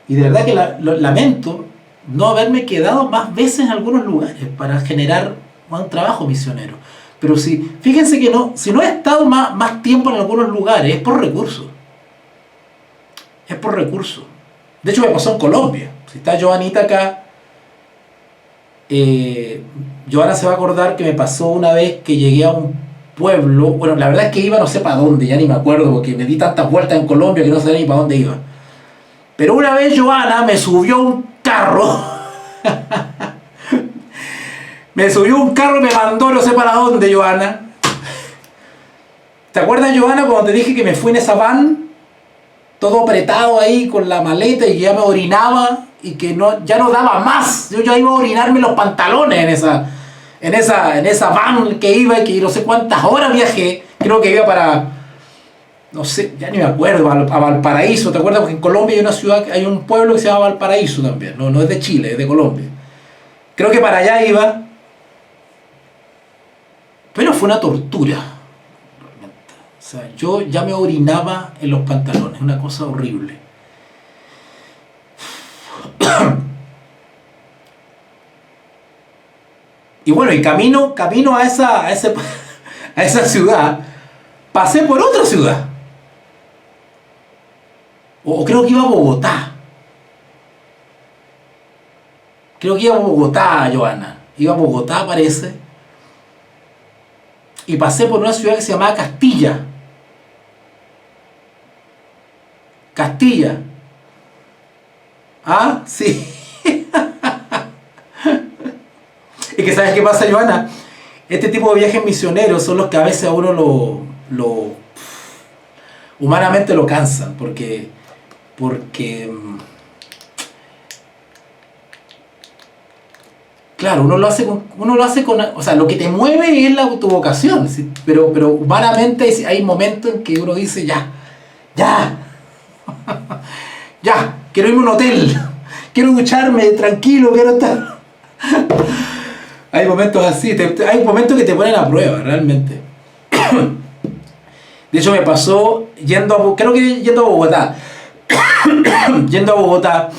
y de verdad que lamento, no haberme quedado más veces en algunos lugares para generar un trabajo misionero. Pero fíjense que si no he estado más tiempo en algunos lugares, es por recursos. Es por recursos. De hecho, me pasó en Colombia. Si está Joanita acá, Joana se va a acordar que me pasó una vez que llegué a un pueblo. Bueno, la verdad es que iba no sé para dónde, ya ni me acuerdo, porque me di tantas vueltas en Colombia que no sabía ni para dónde iba. Pero una vez Joana me subió un carro. Me subió un carro y me mandó no sé para dónde, Joana. ¿Te acuerdas, Joana, cuando te dije que me fui en esa van? Todo apretado ahí con la maleta y ya me orinaba y que ya no daba más. Yo ya iba a orinarme los pantalones en esa van que iba y que no sé cuántas horas viajé. Creo que iba para, no sé, ya ni me acuerdo, a Valparaíso. ¿Te acuerdas? Porque en Colombia hay una ciudad, hay un pueblo que se llama Valparaíso también. No es de Chile, es de Colombia. Creo que para allá iba. Pero fue una tortura. O sea, yo ya me orinaba en los pantalones, una cosa horrible. Y bueno, y camino a a esa ciudad, pasé por otra ciudad. O creo que iba a Bogotá. Creo que iba a Bogotá, Joana. Iba a Bogotá, parece. Y pasé por una ciudad que se llamaba Castilla. Castilla. Ah, sí. Es que ¿sabes qué pasa, Joana? Este tipo de viajes misioneros son los que a veces a uno humanamente lo cansan, porque claro, uno lo hace con, o sea, lo que te mueve es la autovocación, ¿sí? pero humanamente hay momentos en que uno dice, ya, quiero irme a un hotel, quiero ducharme tranquilo, quiero estar... Hay momentos así, hay momentos que te ponen a prueba, realmente. De hecho me pasó yendo a Bogotá. Yendo a Bogotá.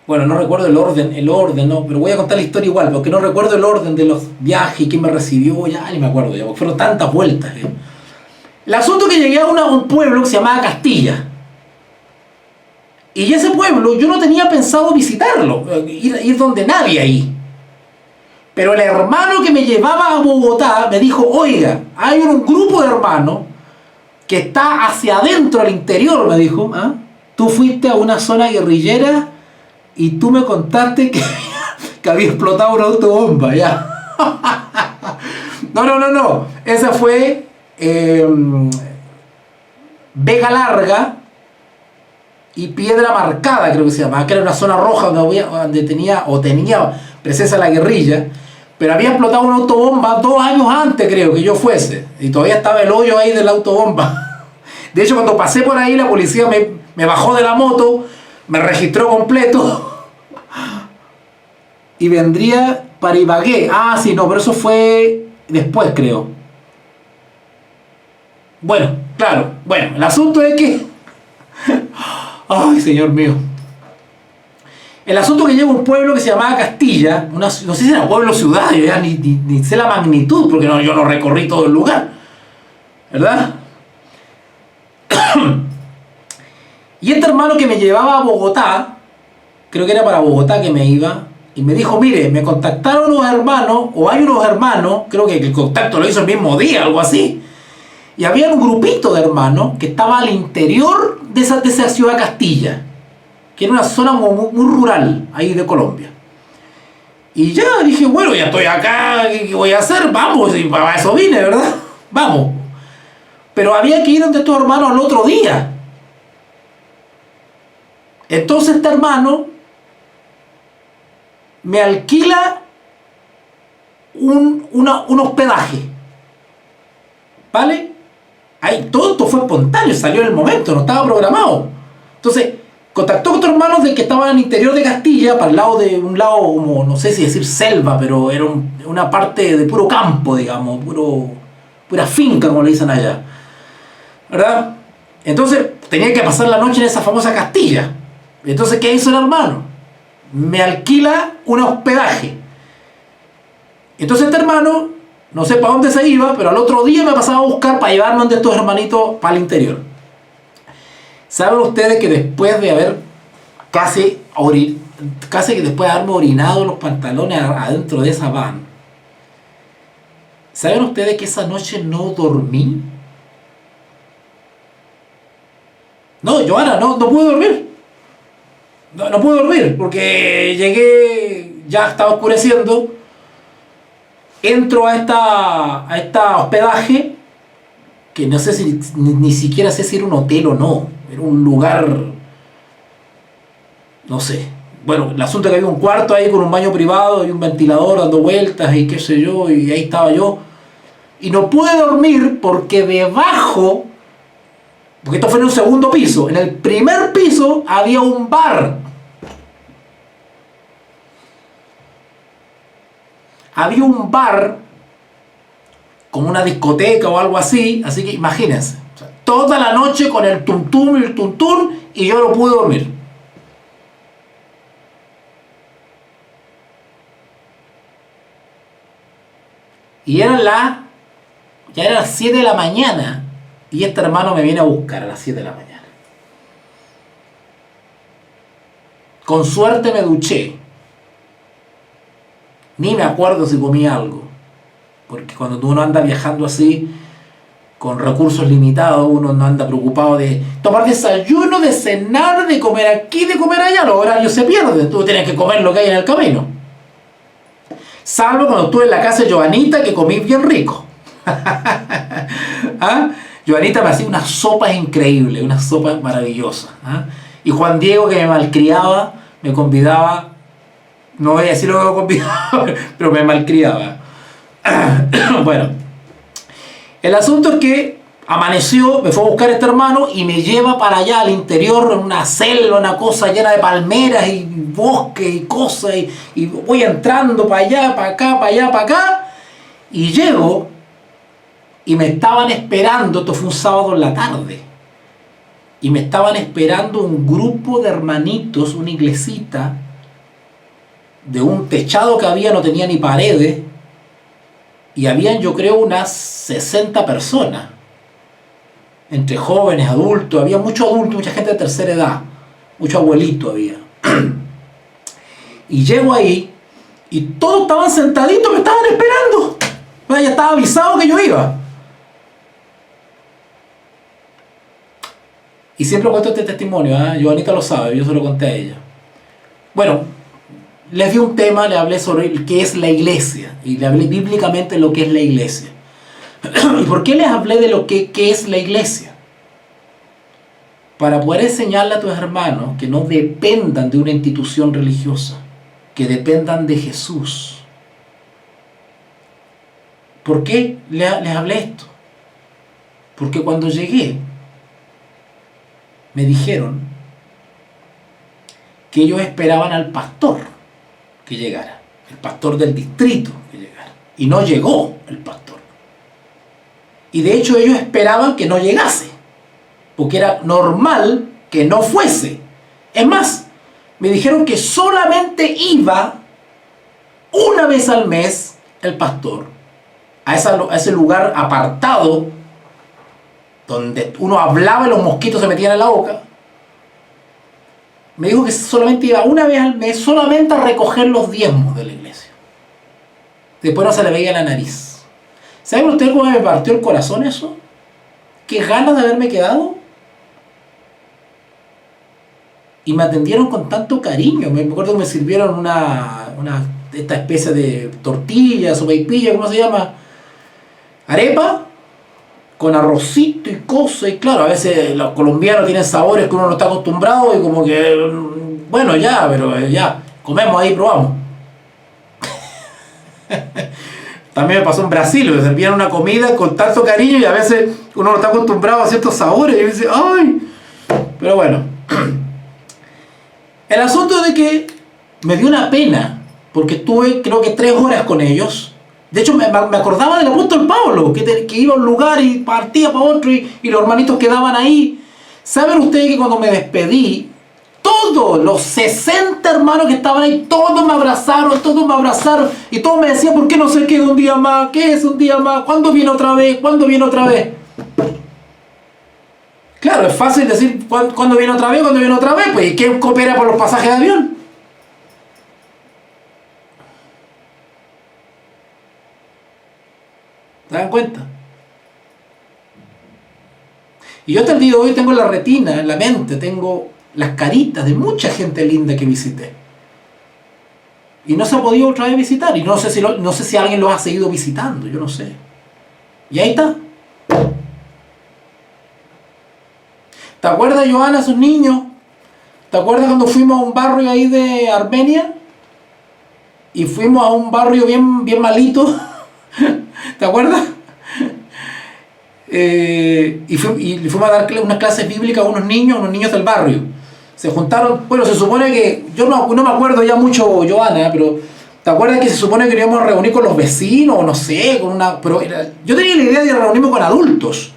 Bueno, no recuerdo el orden, no, pero voy a contar la historia igual, porque no recuerdo el orden de los viajes y quién me recibió, ya ni me acuerdo, ya, porque fueron tantas vueltas. El asunto es que llegué a un pueblo que se llamaba Castilla. Y ese pueblo yo no tenía pensado visitarlo, ir donde nadie ahí. Pero el hermano que me llevaba a Bogotá me dijo, oiga, hay un grupo de hermanos que está hacia adentro, al interior, me dijo. ¿Ah? Tú fuiste a una zona guerrillera y tú me contaste que había explotado una autobomba, ya. No. Esa fue Vega Larga y Piedra Marcada, creo que se llamaba, que era una zona roja donde tenía presencia la guerrilla, pero había explotado una autobomba 2 años antes, creo, que yo fuese, y todavía estaba el hoyo ahí de la autobomba. De hecho, cuando pasé por ahí, la policía me bajó de la moto, me registró completo, y vendría para Ibagué. Ah, sí, no, pero eso fue después, creo. Bueno, claro, el asunto es que... Ay, Señor mío. El asunto es que llego a un pueblo que se llamaba Castilla, no sé si era pueblo o ciudad, yo ya ni sé la magnitud, porque yo no recorrí todo el lugar, ¿verdad? Y este hermano que me llevaba a Bogotá, creo que era para Bogotá que me iba, y me dijo, mire, me contactaron unos hermanos, o hay unos hermanos, creo que el contacto lo hizo el mismo día, algo así, y había un grupito de hermanos que estaba al interior de esa ciudad Castilla, que era una zona muy rural ahí de Colombia. Y ya dije, bueno, ya estoy acá, ¿qué voy a hacer? Vamos, y para eso vine, ¿verdad? Vamos. Pero había que ir donde estos hermanos al otro día. Entonces este hermano me alquila un hospedaje, ¿vale? Ahí todo esto fue espontáneo, salió en el momento, no estaba programado. Entonces contactó con otros hermanos que estaban al interior de Castilla, para el lado de un lado como, no sé si decir selva, pero era una parte de puro campo, digamos, pura finca, como le dicen allá, ¿verdad? Entonces tenía que pasar la noche en esa famosa Castilla. Entonces, ¿qué hizo el hermano? Me alquila un hospedaje. Entonces este hermano, no sé para dónde se iba, pero al otro día me pasaba a buscar para llevarme donde estos hermanitos para el interior. ¿Saben ustedes que después de haber casi que después de haberme orinado los pantalones adentro de esa van, ¿saben ustedes que esa noche no dormí? No, Joana, no pude dormir. No pude dormir porque llegué, ya estaba oscureciendo, entro a esta hospedaje, que no sé si ni siquiera sé si era un hotel o no, era un lugar, no sé. Bueno, el asunto es que había un cuarto ahí con un baño privado y un ventilador dando vueltas y qué sé yo, y ahí estaba yo. Y no pude dormir porque debajo, porque esto fue en un segundo piso, en el primer piso había un bar. Había un bar como una discoteca o algo así que imagínense, o sea, toda la noche con el tuntún y yo no pude dormir. Y ya eran las 7 de la mañana y este hermano me viene a buscar a las 7 de la mañana. Con suerte me duché. Ni me acuerdo si comí algo. Porque cuando uno anda viajando así, con recursos limitados, uno no anda preocupado de tomar desayuno, de cenar, de comer aquí, de comer allá. Los horarios se pierden. Tú tienes que comer lo que hay en el camino. Salvo cuando estuve en la casa de Joanita, que comí bien rico. ¿Ah? Joanita me hacía unas sopas increíbles, unas sopas maravillosas. ¿Ah? Y Juan Diego, que me malcriaba, me convidaba, no voy a decir lo que me convidaba, pero me malcriaba. Bueno, el asunto es que amaneció, me fue a buscar este hermano y me lleva para allá al interior, en una selva, una cosa llena de palmeras y bosque y cosas, y voy entrando para allá, para acá, para allá, para acá, y llego y me estaban esperando. Esto fue un sábado en la tarde, y me estaban esperando un grupo de hermanitos, una iglesita de un techado que había, no tenía ni paredes, y habían, yo creo, unas 60 personas, entre jóvenes, adultos. Había mucho adulto, mucha gente de tercera edad, mucho abuelito había. Y llego ahí y todos estaban sentaditos, me estaban esperando. Ya estaba avisado que yo iba. Y siempre cuento este testimonio, Joanita lo sabe, yo se lo conté a ella. Bueno, les di un tema, le hablé sobre qué es la iglesia, y le hablé bíblicamente lo que es la iglesia. ¿Y por qué les hablé de lo que es la iglesia? Para poder enseñarle a tus hermanos que no dependan de una institución religiosa, que dependan de Jesús. ¿Por qué les hablé esto? Porque cuando llegué, me dijeron que ellos esperaban al pastor que llegara, el pastor del distrito que llegara, y no llegó el pastor. Y de hecho ellos esperaban que no llegase, porque era normal que no fuese. Es más, me dijeron que solamente iba una vez al mes el pastor a ese lugar apartado donde uno hablaba y los mosquitos se metían en la boca. Me dijo que solamente iba una vez al mes, solamente a recoger los diezmos de la iglesia. Después no se le veía la nariz. ¿Saben ustedes cómo me partió el corazón eso? ¿Qué ganas de haberme quedado? Y me atendieron con tanto cariño. Me acuerdo que me sirvieron esta especie de tortilla, sopaipilla, ¿cómo se llama? Arepa, con arrocito y cosas. Y claro, a veces los colombianos tienen sabores que uno no está acostumbrado y como que, bueno, ya, pero ya, comemos ahí, probamos. También me pasó en Brasil, me servían una comida con tanto cariño y a veces uno no está acostumbrado a ciertos sabores y dice, ¡ay! Pero bueno, el asunto es de que me dio una pena, porque estuve creo que 3 horas con ellos. De hecho me acordaba del apóstol Pablo, que iba a un lugar y partía para otro y los hermanitos quedaban ahí. ¿Saben ustedes que cuando me despedí, todos los 60 hermanos que estaban ahí, todos me abrazaron y todos me decían, ¿por qué no se queda un día más? ¿Qué es un día más? ¿Cuándo viene otra vez? ¿Cuándo viene otra vez? Claro, es fácil decir ¿cuándo viene otra vez? ¿Cuándo viene otra vez? Pues ¿y quién coopera por los pasajes de avión? ¿Se dan cuenta? Y yo hasta el día de hoy tengo en la retina, en la mente, tengo las caritas de mucha gente linda que visité. Y no se ha podido otra vez visitar. Y no sé si alguien los ha seguido visitando, yo no sé. Y ahí está. ¿Te acuerdas, Joana, esos niños? ¿Te acuerdas cuando fuimos a un barrio ahí de Armenia? Y fuimos a un barrio bien malito. ¿Te acuerdas? Y le fuimos a dar unas clases bíblicas a unos niños del barrio. Se juntaron, bueno, se supone que, yo no me acuerdo ya mucho, Joana, pero ¿te acuerdas que se supone que nos íbamos a reunir con los vecinos, o no sé, pero yo tenía la idea de reunirme con adultos,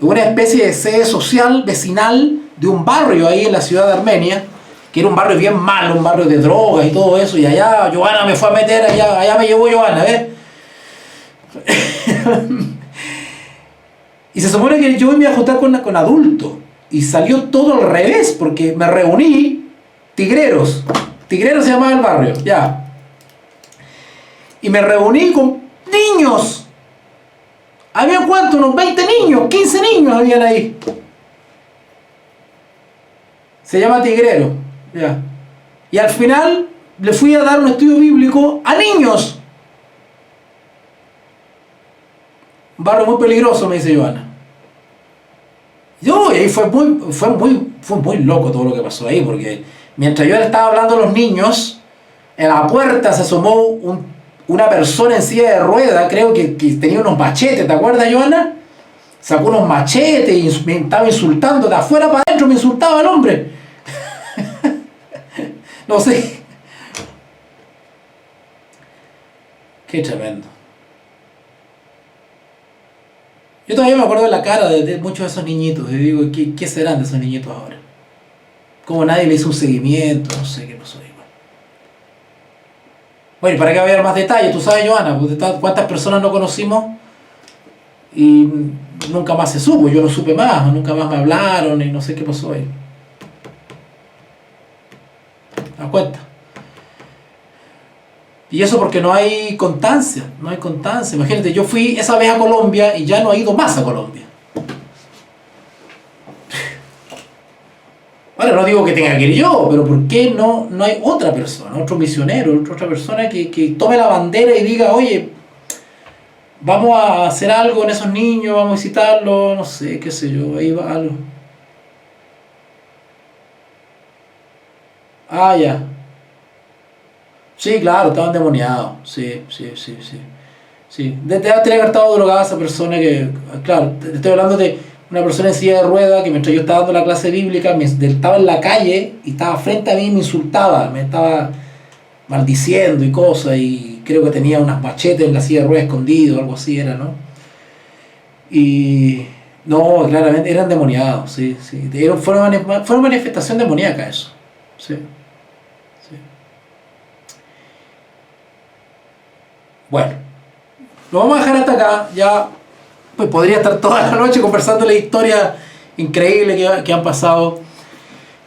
una especie de sede social, vecinal, de un barrio ahí en la ciudad de Armenia, que era un barrio bien malo, un barrio de drogas y todo eso, y allá Joana me fue a meter, allá me llevó Joana, ¿ves? Y se supone que yo me iba a juntar con adultos. Y salió todo al revés, porque me reuní, Tigreros se llamaba el barrio, ya. Y me reuní con niños. ¿Había cuánto? Unos 20 niños, 15 niños habían ahí. Se llama Tigrero, ya. Y al final le fui a dar un estudio bíblico a niños. Un barrio muy peligroso, me dice Joana. Y ahí fue muy loco todo lo que pasó ahí, porque mientras yo le estaba hablando a los niños, en la puerta se asomó una persona en silla de ruedas, creo que tenía unos machetes, ¿te acuerdas, Joana? Sacó unos machetes y me estaba insultando, de afuera para adentro me insultaba el hombre. No sé. Qué tremendo. Yo todavía me acuerdo de la cara de muchos de esos niñitos. Y digo, ¿qué serán de esos niñitos ahora? Como nadie le hizo un seguimiento, no sé qué pasó ahí. Bueno, y para que haya más detalles, tú sabes, Joana, cuántas personas no conocimos y nunca más se supo. Yo no supe más, nunca más me hablaron y no sé qué pasó ahí. ¿Te das cuenta? Y eso porque no hay constancia, Imagínate, yo fui esa vez a Colombia y ya no he ido más a Colombia. Ahora no digo que tenga que ir yo, pero ¿por qué no hay otra persona, otro misionero, otra persona que tome la bandera y diga, oye, vamos a hacer algo con esos niños, vamos a visitarlos, no sé, qué sé yo, ahí va algo. Ah, ya. Sí, claro, estaban endemoniados. Sí. Debe haber estado drogada esa persona que, claro, te estoy hablando de una persona en silla de ruedas que mientras yo estaba dando la clase bíblica, estaba en la calle y estaba frente a mí y me insultaba, me estaba maldiciendo y cosas, y creo que tenía unas machetes en la silla de ruedas escondido, algo así era, ¿no? Y no, claramente eran demoniados, sí. Fue una manifestación demoníaca eso, sí. Bueno, lo vamos a dejar hasta acá. Ya pues podría estar toda la noche conversando la historia increíble que han pasado,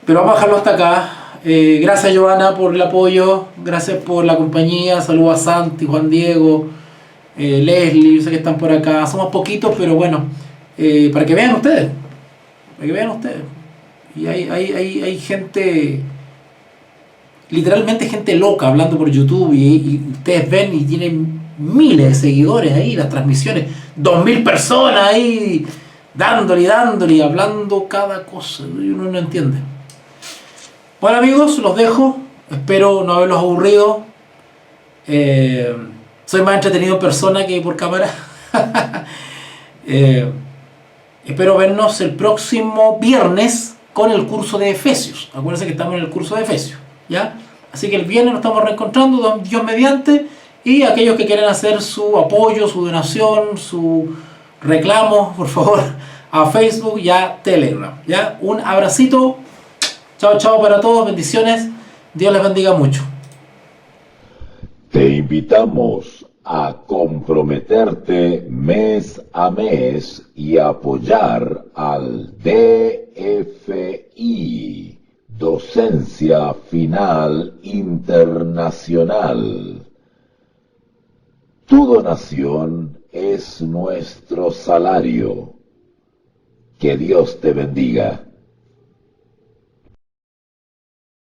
pero vamos a dejarlo hasta acá. Gracias, Joana, por el apoyo, gracias por la compañía. Saludos a Santi, Juan Diego, Leslie, yo sé que están por acá. Somos poquitos, pero bueno, para que vean ustedes, y hay gente, literalmente gente loca hablando por YouTube, y ustedes ven y tienen miles de seguidores ahí, las transmisiones, 2000 personas ahí dándole, hablando cada cosa, y uno no entiende. Bueno, amigos, los dejo, espero no haberlos aburrido. Soy más entretenido en persona que por cámara. Espero vernos el próximo viernes con el curso de Efesios. Acuérdense que estamos en el curso de Efesios, ¿ya? Así que el viernes nos estamos reencontrando, Dios mediante, y aquellos que quieran hacer su apoyo, su donación, su reclamo, por favor, a Facebook y a Telegram, ¿ya? Un abracito, chao para todos, bendiciones, Dios les bendiga mucho. Te invitamos a comprometerte mes a mes y apoyar al DFI, Docencia Final Internacional. Tu donación es nuestro salario. Que Dios te bendiga.